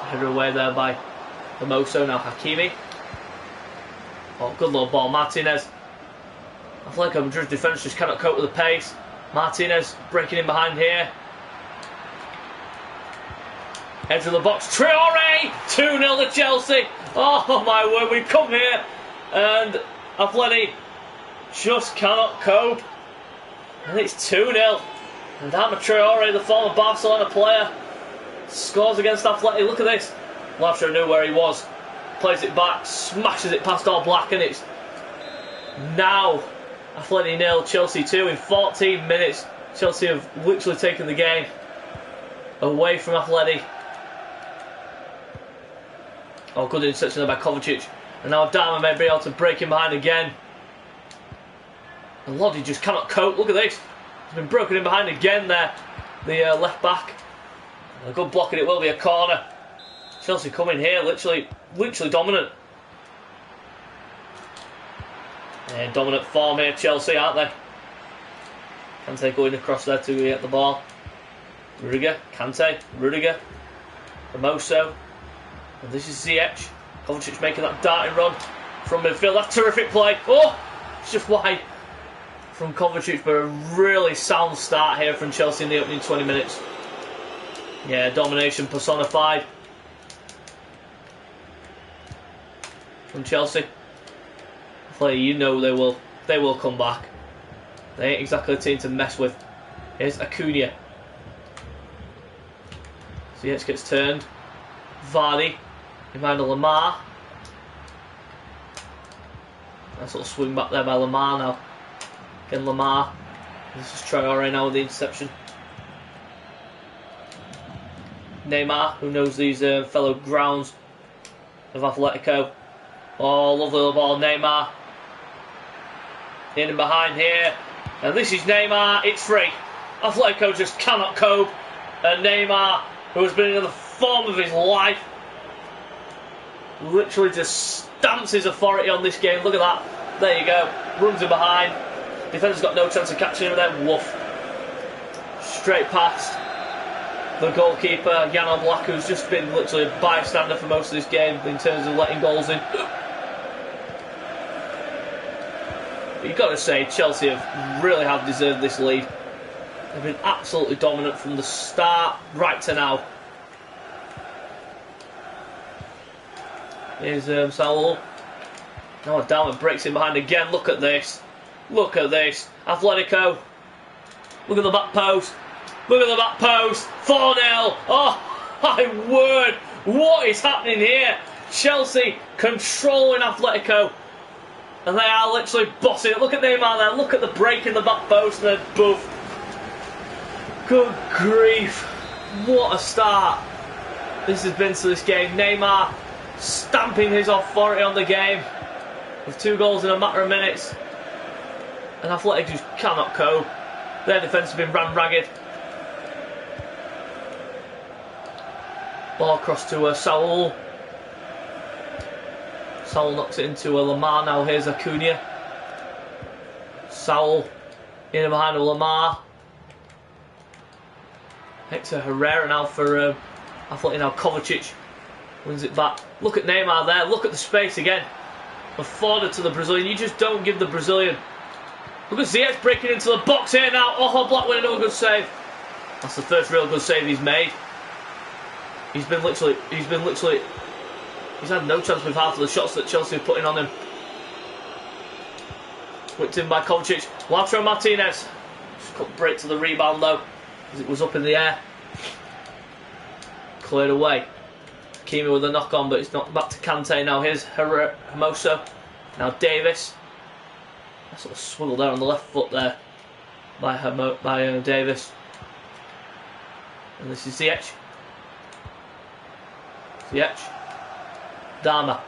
Speaker 1: Header away there by Hermoso, now Hakimi. Oh, good little ball, Martinez. Atletico Madrid's defence just cannot cope with the pace. Martinez breaking in behind here. Edge of the box, Traore! 2-0 to Chelsea. Oh my word, we've come here and Atleti just cannot cope. And it's 2-0. And Adama Traore, the former Barcelona player, scores against Atleti. Look at this. Lazio knew where he was. Plays it back, smashes it past All Black, and it's now Atleti 0, Chelsea 2 in 14 minutes. Chelsea have literally taken the game away from Atleti. Oh, good interception there by Kovacic. And now Adama may be able to break him behind again. And Lodi just cannot cope. Look at this. He's been broken in behind again there. The left back. And a good block, and it will be a corner. Chelsea coming here, literally dominant. Yeah, dominant form here, Chelsea, aren't they? Kante going across there to get the ball. Rudiger, Kante, Rudiger, Hermoso. And this is Ziyech. Kovacic making that darting run from midfield. That's terrific play. Oh, it's just wide from Kovacic, but a really sound start here from Chelsea in the opening 20 minutes. Yeah, domination personified from Chelsea. You know they will come back. They ain't exactly a team to mess with. Here's Acuna. Ziyech gets turned. Vardy behind Lamar. Nice little swing back there by Lamar now. Again Lamar. This is Traore now with the interception. Neymar, who knows these fellow grounds of Atletico. Oh, lovely little ball, Neymar. In and behind here. And this is Neymar, it's free. Atletico just cannot cope. And Neymar, who has been in the form of his life, literally just stamps his authority on this game. Look at that. There you go. Runs in behind. Defender's got no chance of catching him there. Woof. Straight past the goalkeeper, Jan Black, who's just been literally a bystander for most of this game in terms of letting goals in. But you've got to say, Chelsea really have deserved this lead. They've been absolutely dominant from the start right to now. Here's Saul. Now Adama breaks in behind again. Look at this. Look at this. Atletico. Look at the back post. Look at the back post. 4-0. Oh, my word. What is happening here? Chelsea controlling Atletico. And they are literally bossing it. Look at Neymar there. Look at the break in the back post. And then boom. Good grief. What a start this has been to this game. Neymar stamping his authority on the game with 2 goals in a matter of minutes. And Athletic just cannot cope. Their defence has been ran ragged. Ball across to Saul. Saul knocks it into Lamar now. Here's Acuna. Saul in and behind Lamar. Hector Herrera now for Athletic now. Kovacic wins it back. Look at Neymar there. Look at the space again. Afforded to the Brazilian. You just don't give the Brazilian. Look at Ziyech breaking into the box here now. Oh, Black with another good save. That's the first real good save he's made. He's had no chance with half of the shots that Chelsea are putting on him. Whipped in by Kovacic. Lautaro Martinez. Just couldn't break to the rebound though, because it was up in the air. Cleared away. Kimi with a knock on, but it's not back to Kante now. Here's Hermoso. Now Davis. That sort of swivel there on the left foot there by Davis. And this is Ziyech. Adama.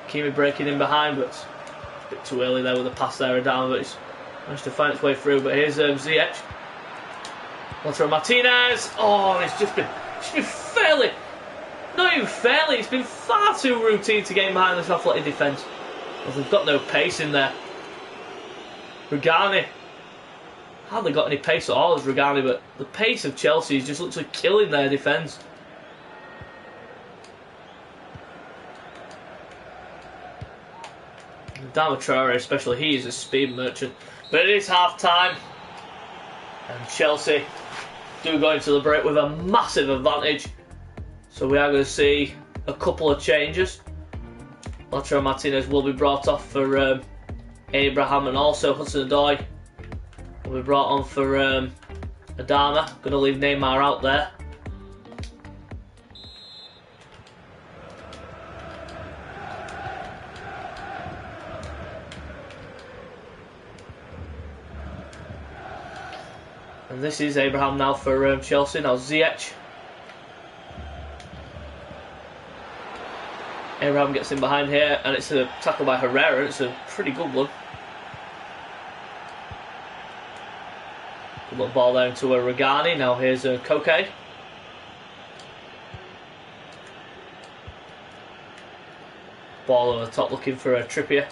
Speaker 1: Kimi breaking in behind, but it's a bit too early there with the pass there. Adama, but it's managed to find its way through. But here's Ziyech. Lautaro Martinez. Oh, it's just been fairly, not even fairly, it's been far too routine to get behind this Athletic defence. Well, they've got no pace in there. Rugani. Hardly got any pace at all as Rugani, but the pace of Chelsea is just literally killing their defence. Traore especially, he is a speed merchant. But it is half time, and Chelsea do go into the break with a massive advantage. So we are going to see a couple of changes. Lautaro Martinez will be brought off for Abraham, and also Hudson-Odoi will be brought on for Adama. Going to leave Neymar out there. And this is Abraham now for Chelsea. Now Ziyech. Abraham gets in behind here, and it's a tackle by Herrera. It's a pretty good one. Good little ball down to Regani. Now here's Koke. Ball over the top looking for Trippier.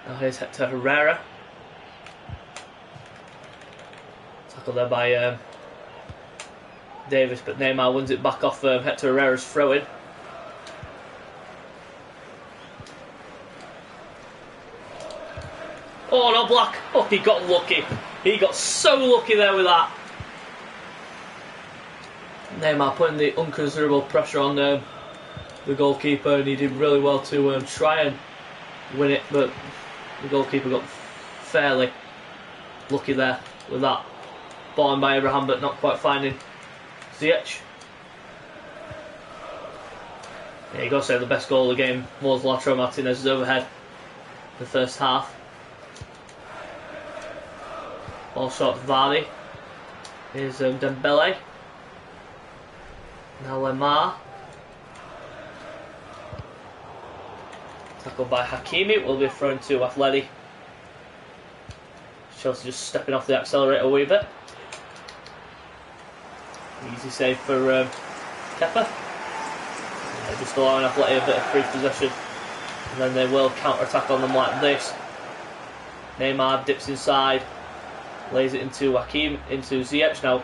Speaker 1: Now here's Hector Herrera. Tackle there by Davis, but Neymar wins it back off Hector Herrera's throw-in. Oh no, Black! Oh, he got lucky. He got so lucky there with that. Neymar putting the unconsiderable pressure on the goalkeeper, and he did really well to try and win it, but the goalkeeper got fairly lucky there with that. Ball in by Abraham, but not quite finding Ziyech. Yeah, you got to say the best goal of the game was Lautaro Martinez's overhead in the first half. Ball shot to Vardy. Here's Dembele. Now NEYMAR. Tackled by Hakimi. Will be thrown to Atleti. Chelsea just stepping off the accelerator a wee bit. Easy save for Kepa. Yeah, just allowing Atleti a bit of free possession. And then they will counter-attack on them like this. Neymar dips inside. Lays it into Ziyech now.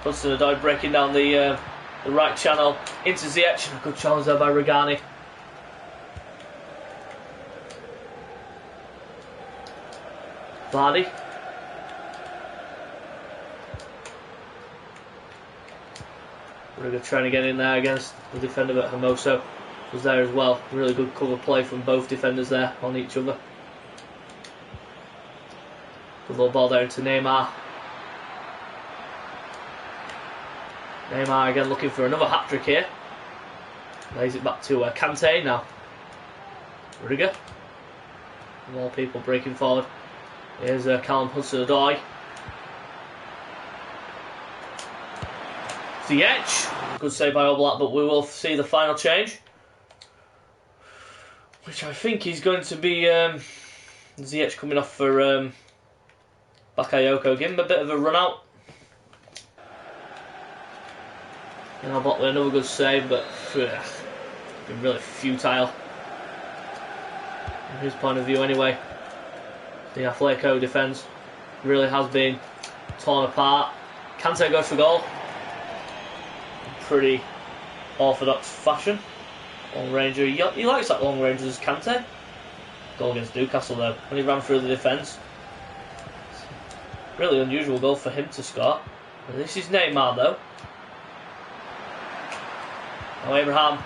Speaker 1: Hudson-Odoi breaking down the right channel into Ziyech. A good challenge there by Regani. Vardy. Rudiger trying to get in there against the defender, but Hermoso was there as well. Really good cover play from both defenders there on each other. Good little ball down to Neymar. Neymar again looking for another hat-trick here. Lays it back to Kante now. Rudiger. More people breaking forward. Here's Callum Hudson-Odoi. Ziyech. Good save by Oblak, but we will see the final change, which I think is going to be Ziyech coming off for Bakayoko. Give him a bit of a run out. And Oblak with another good save, but been really futile from his point of view anyway. The Atletico defence really has been torn apart. Kante goes for goal. Pretty orthodox fashion. Long ranger. He likes that long ranger as Kante. Goal against Newcastle though, when he ran through the defence. Really unusual goal for him to score. And this is Neymar though. Now Abraham,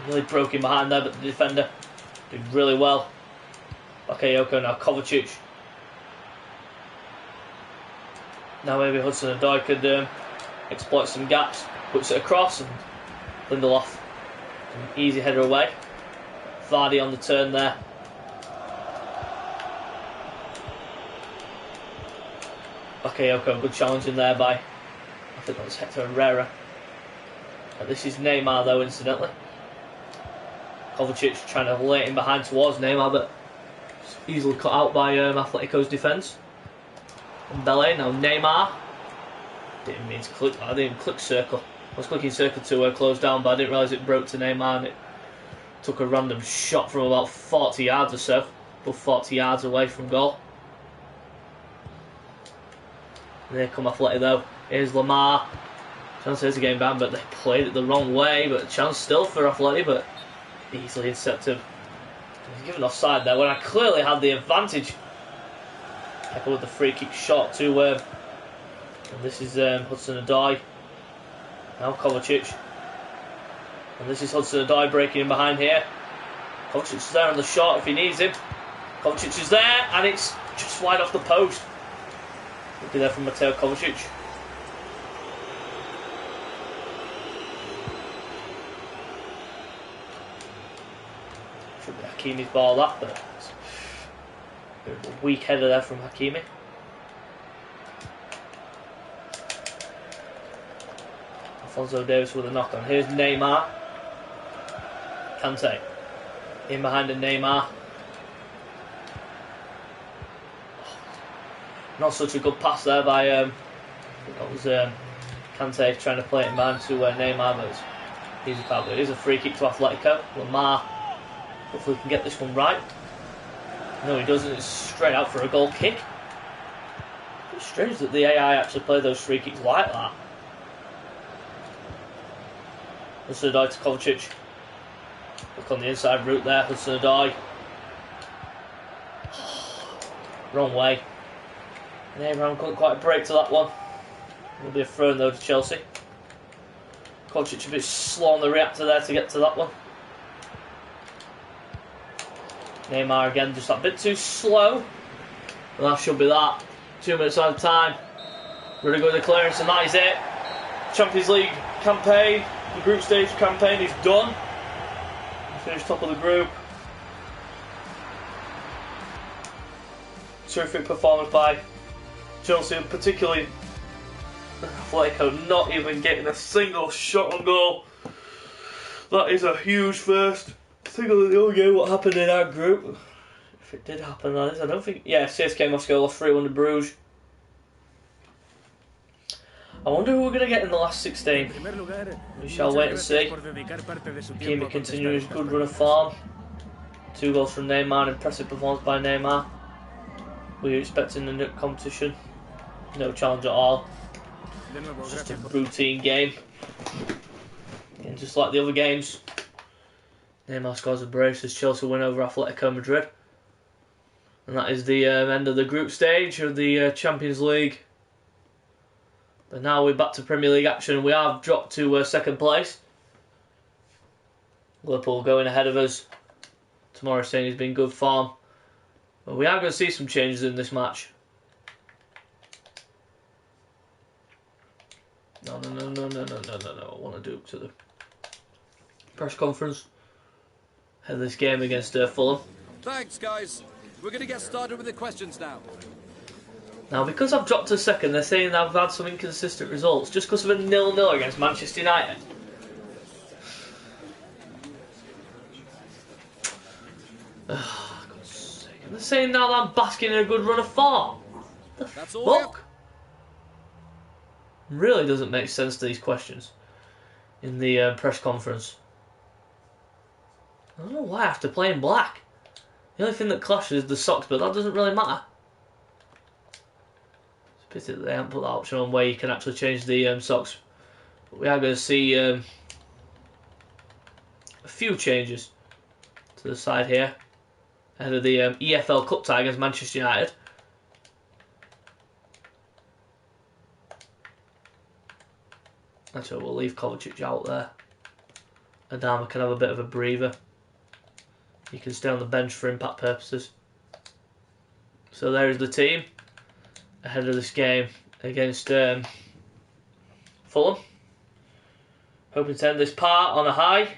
Speaker 1: really broke him behind there, but the defender did really well. Bakayoko now Kovacic. Now maybe Hudson-Odoi could exploit some gaps. Puts it across and Lindelof. An easy header away. Vardy on the turn there. Bakayoko, good challenge in there by, I think that was Hector Herrera. And this is Neymar though, incidentally. Kovacic trying to lay it in behind towards Neymar, but easily cut out by Atletico's defence. And Belé, now Neymar. Didn't mean to click that, I didn't click circle. I was clicking circle to close down, but I didn't realise it broke to Neymar and it took a random shot from about 40 yards or so. Above 40 yards away from goal. And here come Atleti though. Here's Lamar. Chance is a game down, but they played it the wrong way. But chance still for Atleti, but easily intercepted He's given offside there when I clearly had the advantage. Kepa with the free kick shot to and this is Hudson-Odoi. Now Kovacic. And this is Hudson-Odoi breaking in behind here. Kovacic is there on the shot if he needs him. Kovacic is there and it's just wide off the post. Looking there from Mateo Kovacic. Should be Hakimi's ball that, but a weak header there from Hakimi. Alphonso Davies with a knock on. Here's Neymar. Kante. In behind a Neymar. Not such a good pass there by that was Kante trying to play it in behind to Neymar, but it's easy foul. It is a free kick to Atletico. Lamar hopefully can get this one right. No, he doesn't. It's straight out for a goal kick. It's strange that the AI actually play those free kicks like that. Hudson-Odoi to Kovacic. Look on the inside route there. Hudson-Odoi. Wrong way. And Abraham couldn't quite break to that one. It'll be a throw though to Chelsea. Kovacic a bit slow on the reactor there to get to that one. Neymar again just a bit too slow. And that should be that. 2 minutes out of time. Really good with the clearance and that is it. Champions League campaign, the group stage campaign is done. We finished top of the group. Terrific performance by Chelsea, and particularly Atletico not even getting a single shot on goal. That is a huge first. Particularly the only game what happened in our group. If it did happen, that is. I don't think. Yeah, CSK Moscow lost 3-1 to Bruges. I wonder who we're going to get in the last 16. We shall wait and see. Hakimi continuing his good run of form. 2 goals from Neymar, impressive performance by Neymar. We were expecting the competition. No challenge at all. It's just a routine game. And just like the other games, Neymar scores a brace as Chelsea win over Atletico Madrid. And that is the end of the group stage of the Champions League. But now we're back to Premier League action. We have dropped to second place. Liverpool going ahead of us. Tomorrow saying he's been good form. But we are going to see some changes in this match. No. I want to do it to the press conference. Ahead of this game against Fulham.
Speaker 3: Thanks, guys. We're going to get started with the questions now.
Speaker 1: Now, because I've dropped to second, they're saying I've had some inconsistent results just because of a 0-0 against Manchester United. Oh, God's sake. And they're saying now that I'm basking in a good run of form.
Speaker 3: That's all.
Speaker 1: Fuck? Really doesn't make sense to these questions in the press conference. I don't know why I have to play in black. The only thing that clashes is the socks, but that doesn't really matter. It's a pity that they haven't put that option on where you can actually change the socks. But we are going to see a few changes to the side here ahead of the EFL Cup tie against Manchester United. Actually, we'll leave Kovacic out there. Adama can have a bit of a breather. He can stay on the bench for impact purposes. So there is the team ahead of this game against Fulham. Hoping to end this part on a high.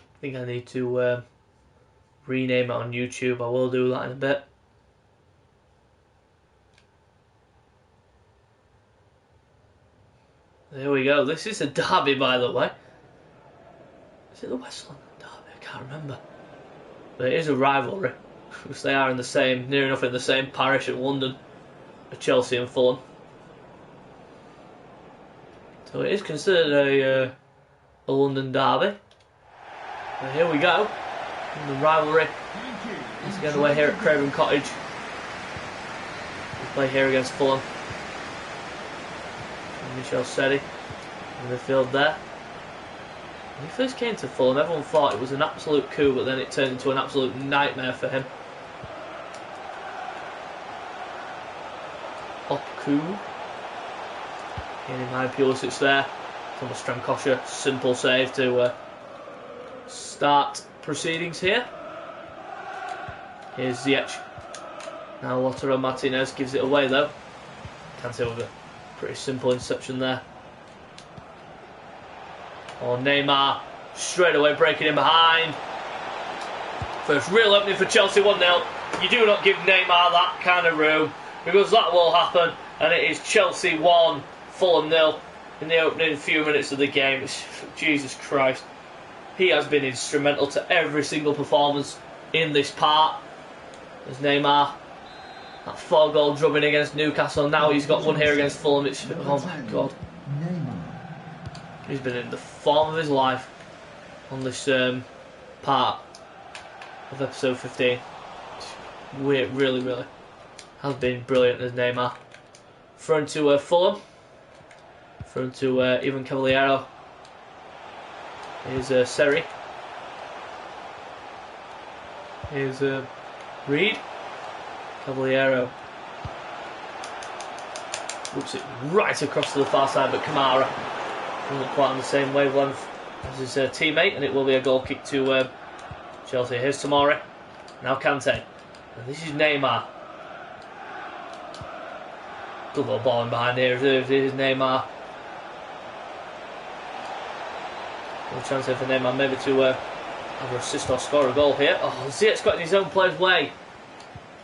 Speaker 1: I think I need to rename it on YouTube. I will do that in a bit. There we go. This is a derby, by the way. Is it the West London derby? I can't remember. But it is a rivalry, because they are in the same, near enough in the same parish at London, Chelsea and Fulham. So it is considered a London derby. And here we go. The rivalry is going away here at Craven Cottage. We play here against Fulham. And Michel Seri in the field there. When he first came to Fulham, everyone thought it was an absolute coup, but then it turned into an absolute nightmare for him. Opku. Getting my Pulisic there. Thomas Strankosha, simple save to start proceedings here. Here's Ziyech. Now Lautaro Martinez gives it away though. Kante with a pretty simple interception there. Or Neymar straight away breaking in behind. First real opening for Chelsea, 1-0. You do not give Neymar that kind of room, because that will happen, and it is Chelsea 1, Fulham 0 in the opening few minutes of the game. It's, Jesus Christ. He has been instrumental to every single performance in this part. There's Neymar. That 4-goal drubbing against Newcastle. Now he's got one here against Fulham. It's, oh my God. He's been in the form of his life on this part of episode 15. Really has been brilliant as Neymar. Thrown to Fulham. Thrown to Ivan Cavallero. Here's Seri. Here's Reed. Cavallero. Whoops it right across to the far side, but Kamara wasn't quite on the same wavelength as his teammate, and it will be a goal kick to Chelsea. Here's Tomori. Now Kante. And this is Neymar. Good little ball in behind here. Here's Neymar. A chance here for Neymar maybe to either assist or score a goal here. Oh, Ziyech's got in his own player's way.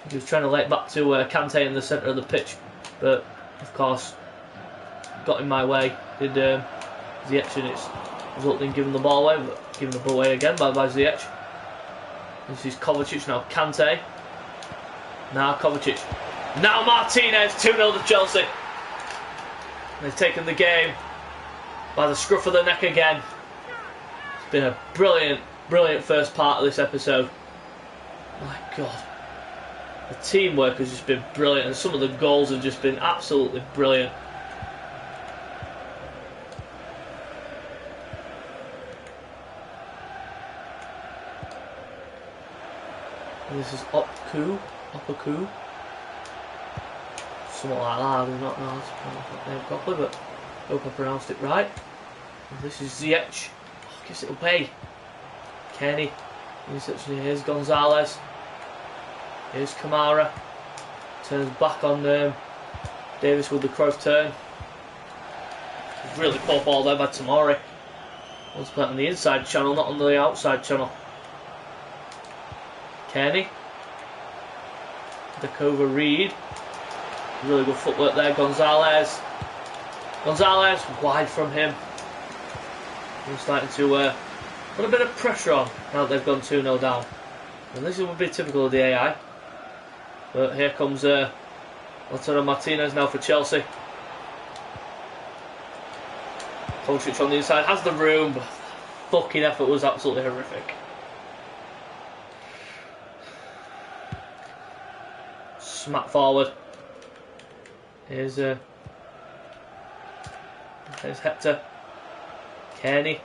Speaker 1: He was trying to lay it back to Kante in the centre of the pitch, but of course got in my way. Did Ziyech, and it's resulting in giving the ball away, but giving the ball away again by Ziyech. This is Kovacic, now Kante. Now Kovacic. Now Martinez, 2-0 to Chelsea. They've taken the game by the scruff of the neck again. It's been a brilliant first part of this episode. My God. The teamwork has just been brilliant, and some of the goals have just been absolutely brilliant. And this is Opku. Something like that, I do not know how to name properly, but I hope I pronounced it right. And this is Ziyech. Oh, gives it away. Kenny. Here's Gonzalez. Here's Kamara. Turns back on Davis with the Cruyff turn. Really poor ball there by Tomori. Wants to play it on the inside channel, not on the outside channel. Kenny. Dakova Reed. Really good footwork there. Gonzalez wide from him. He's starting to put a bit of pressure on now that they've gone 2-0 down. And this would be typical of the AI. But here comes Lautaro Martinez now for Chelsea. Kovacic on the inside has the room, but fucking effort was absolutely horrific. Smack forward. Here's Hector. Kenny.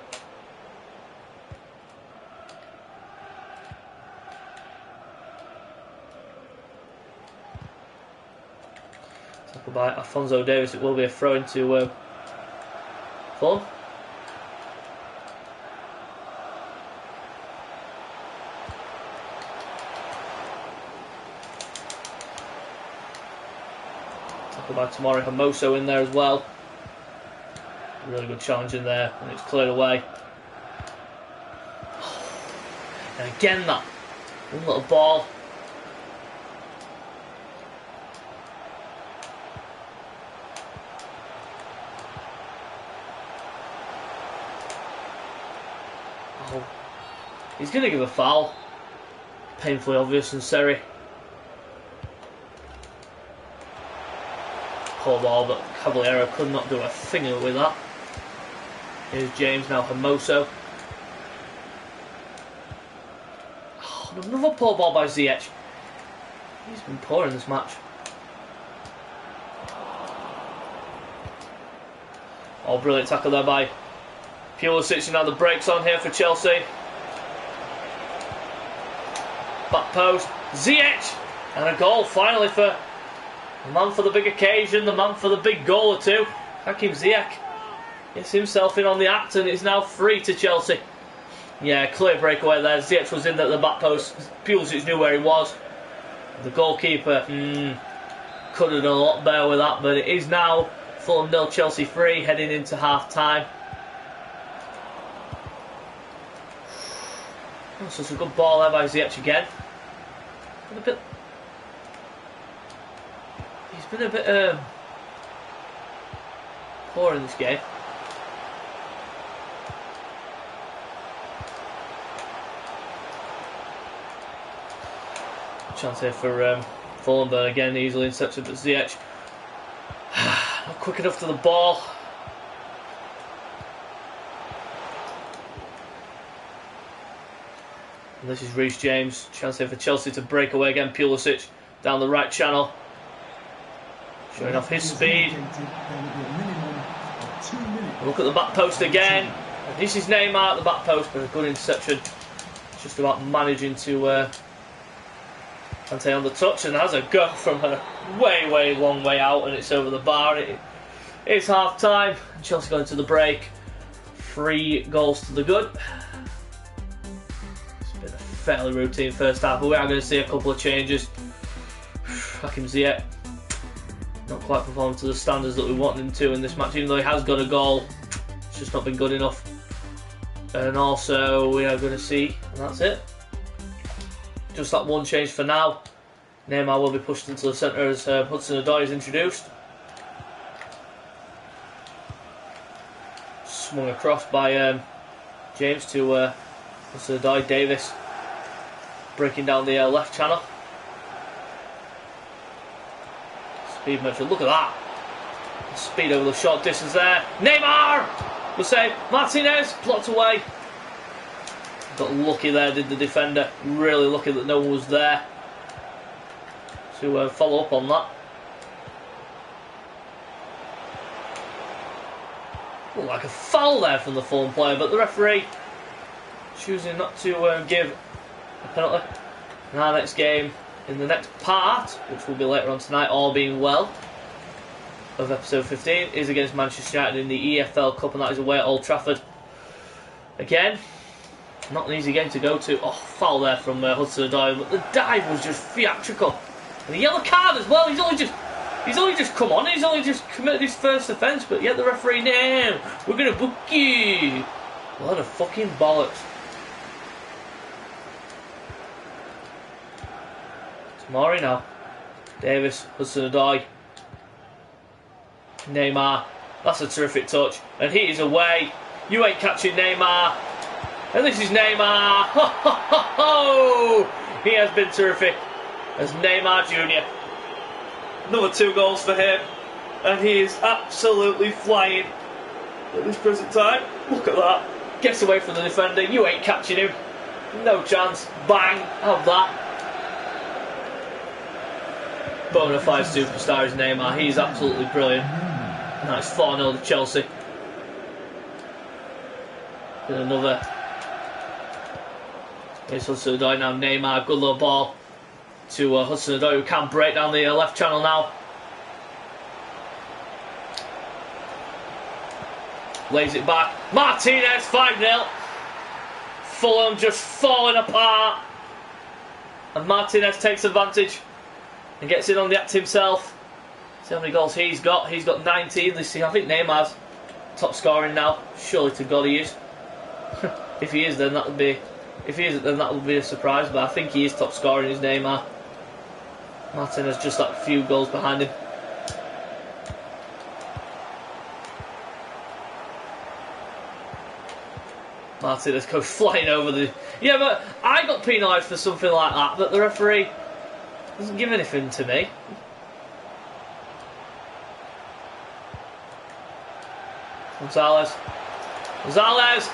Speaker 1: Tackled by Alphonso Davies. It will be a throw into Fulham. By Tomori Hermoso in there as well. Really good challenge in there, and it's cleared away. And again that one little ball. Oh, he's going to give a foul. Painfully obvious, and Seri. Poor ball, but Cavallero could not do a thing with that. Here's James, now Hermoso. Another poor ball by Ziyech. He's been poor in this match. Oh, brilliant tackle there by Pulisic. Now the brakes on here for Chelsea. Back post. Ziyech! And a goal finally for the man for the big occasion, the man for the big goal or two. Hakim Ziyech gets himself in on the act and it's now free to Chelsea. Yeah, clear breakaway there. Ziyech was in at the back post. Pulisic knew where he was. The goalkeeper could have done a lot better with that, but it is now Fulham 0, Chelsea 3, heading into half time. Oh, so it's a good ball there by Ziyech again. He's been a bit poor in this game. Chance here for Fulham, but again easily intercepted, but Ziyech not quick enough to the ball. And this is Reece James. Chance here for Chelsea to break away again. Pulisic down the right channel, showing off his speed. Look at the back post again. This is Neymar at the back post, but a good interception. Just about managing to Kante on the touch, and has a go from a way long way out, and it's over the bar. It's half time. Chelsea going to the break. 3 goals to the good. It's been a fairly routine first half, but we are going to see a couple of changes. Hakim Ziyech not quite performed to the standards that we want him to in this match, even though he has got a goal. It's just not been good enough. And also we are going to see, and that's it. Just that one change for now. Neymar will be pushed into the centre as Hudson-Odoi is introduced. Swung across by James to Hudson-Odoi. Davis breaking down the left channel. Speed measure, look at that. Speed over the short distance there. Neymar! The save. Martinez blocked away. Got lucky there, did the defender. Really lucky that no one was there to follow up on that. Looked like a foul there from the Fulham player, but the referee choosing not to give a penalty. And our next game in the next part, which will be later on tonight, all being well, of episode 15, is against Manchester United in the EFL Cup, and that is away at Old Trafford. Again, not an easy game to go to. Oh, foul there from Hudson-Odoi, but the dive was just theatrical. And a yellow card as well. He's only just come on. He's only just committed his first offence, but yet the referee, no, we're going to book you. What a fucking bollocks. Tomori now. Davis, Hudson-Odoi, Neymar. That's a terrific touch. And he is away. You ain't catching Neymar. And this is Neymar. Ho, ho, ho, ho. He has been terrific as Neymar Jr. Another 2 goals for him. And he is absolutely flying at this present time. Look at that. Gets away from the defender. You ain't catching him. No chance. Bang. Have that. Bona fide superstar is Neymar. He's absolutely brilliant. Nice 4-0 to Chelsea. And another. Here's Hudson-Odoi now. Neymar, good little ball to Hudson-Odoi, who can break down the left channel now. Lays it back. Martinez, 5-0. Fulham just falling apart. And Martinez takes advantage and gets in on the act himself. See how many goals he's got. He's got 19 this season. I think Neymar's top scoring now. Surely to God he is. If he is, then that would be. If he isn't, then that would be a surprise. But I think he is top scoring. Is Neymar. Martinez just that few goals behind him. Martinez goes flying over the. Yeah, but I got penalised for something like that. But the referee doesn't give anything to me. Gonzalez,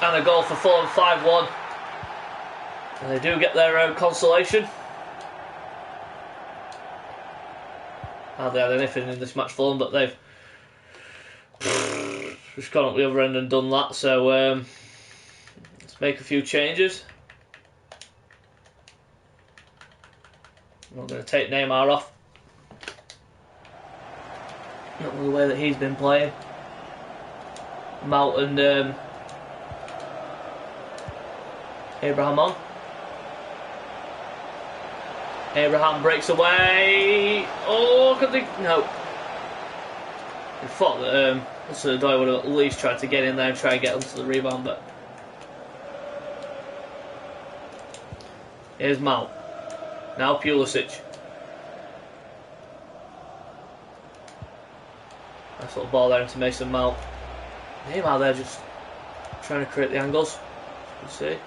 Speaker 1: and a goal for Fulham, 5-1. And they do get their own consolation. Hardly had anything in this match for them, but they've just gone up the other end and done that. So let's make a few changes. I'm not going to take Neymar off. Not with the way that he's been playing. Mount and Abraham on. Abraham breaks away. Oh, could they? No. I thought that Doi would have at least tried to get in there and try and get onto the rebound, but here's Mount. Now Pulisic. Nice little ball there into Mason Mount. Neymar there just trying to create the angles. You can see.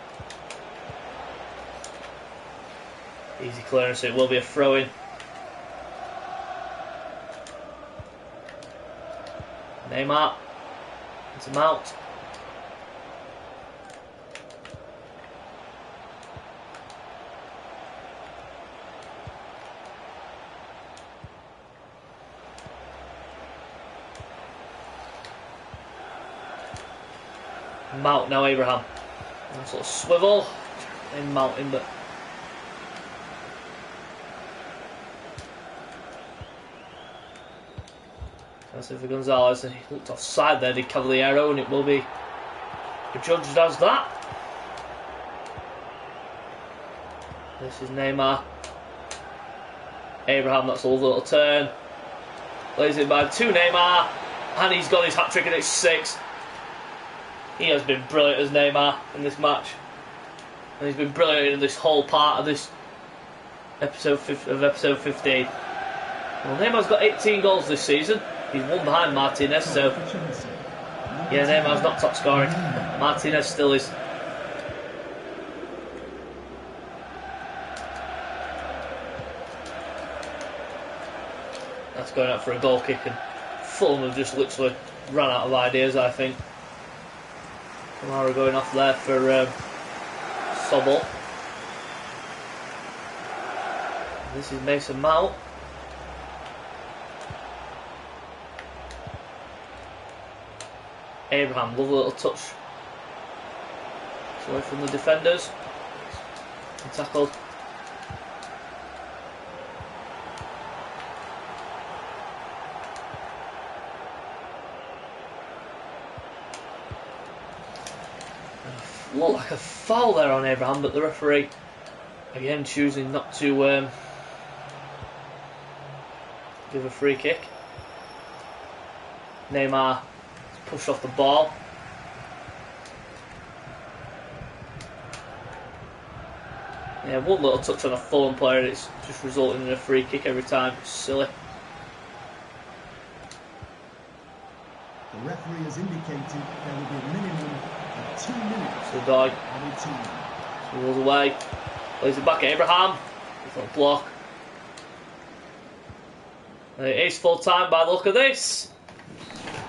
Speaker 1: Easy clearance, it will be a throw-in. Neymar into Mount. Mount now Abraham. Nice little swivel. In Mountain, but that's it for Gonzalez, and he looked offside there, did Cavaliero, and it will be judged as that. This is Neymar. Abraham, that's a lovely little turn. Lays it back to Neymar, and he's got his hat-trick and it's 6. He has been brilliant as Neymar in this match. And he's been brilliant in this whole part of this episode 15. Well, Neymar's got 18 goals this season. He's one behind Martinez, so yeah, Neymar's not top scoring. Martinez still is. That's going out for a goal kick, and Fulham have just literally run out of ideas, I think. Kamara going off there for Sobol. This is Mason Mount. Abraham, lovely little touch. It's away from the defenders. And tackled. Looked like a foul there on Abraham, but the referee again choosing not to give a free kick. Neymar pushed off the ball. Yeah, one little touch on a Fulham player, and it's just resulting in a free kick every time. It's silly.
Speaker 4: The referee has indicated there will be a minimum of 2 minutes.
Speaker 1: So Doi rolls away, plays it back at Abraham. It's a block. And it is full time by the look of this.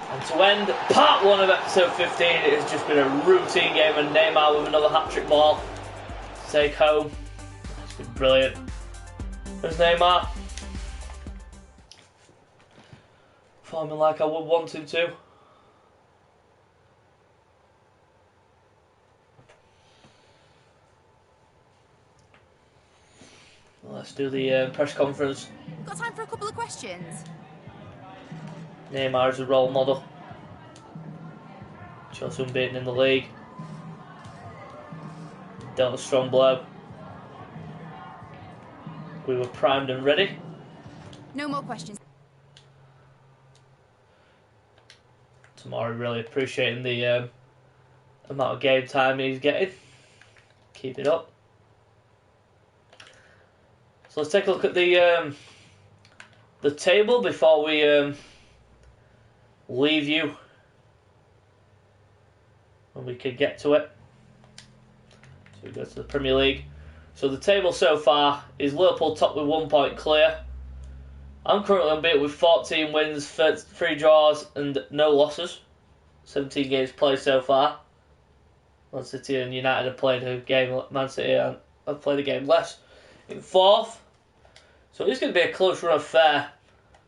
Speaker 1: And to end part 1 of episode 15, it has just been a routine game, and Neymar with another hat-trick ball to take home. It's been brilliant. There's Neymar. Performing like I would want him to. Let's do the press conference.
Speaker 2: Got time for a couple of questions?
Speaker 1: Neymar is a role model. Chelsea unbeaten in the league. Dealt a strong blow. We were primed and ready.
Speaker 2: No more questions.
Speaker 1: Tomorrow really appreciating the amount of game time he's getting. Keep it up. So let's take a look at the table before we leave you, when we can get to it. So we go to the Premier League. So the table so far is Liverpool top with 1 point clear. I'm currently unbeaten with 14 wins, 3 draws and no losses. 17 games played so far. Man City and United have played a game. Man City have played a game less. In fourth, so it's going to be a close run affair.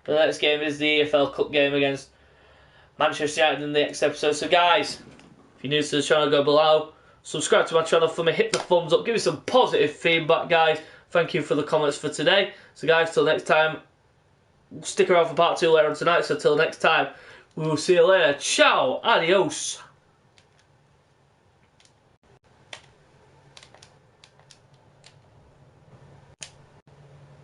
Speaker 1: The next game is the EFL Cup game against Manchester United in the next episode. So guys, if you're new to the channel, go below. Subscribe to my channel for me, hit the thumbs up, give me some positive feedback, guys. Thank you for the comments for today. So guys, till next time, stick around for part 2 later on tonight. So till next time, we will see you later. Ciao, adios.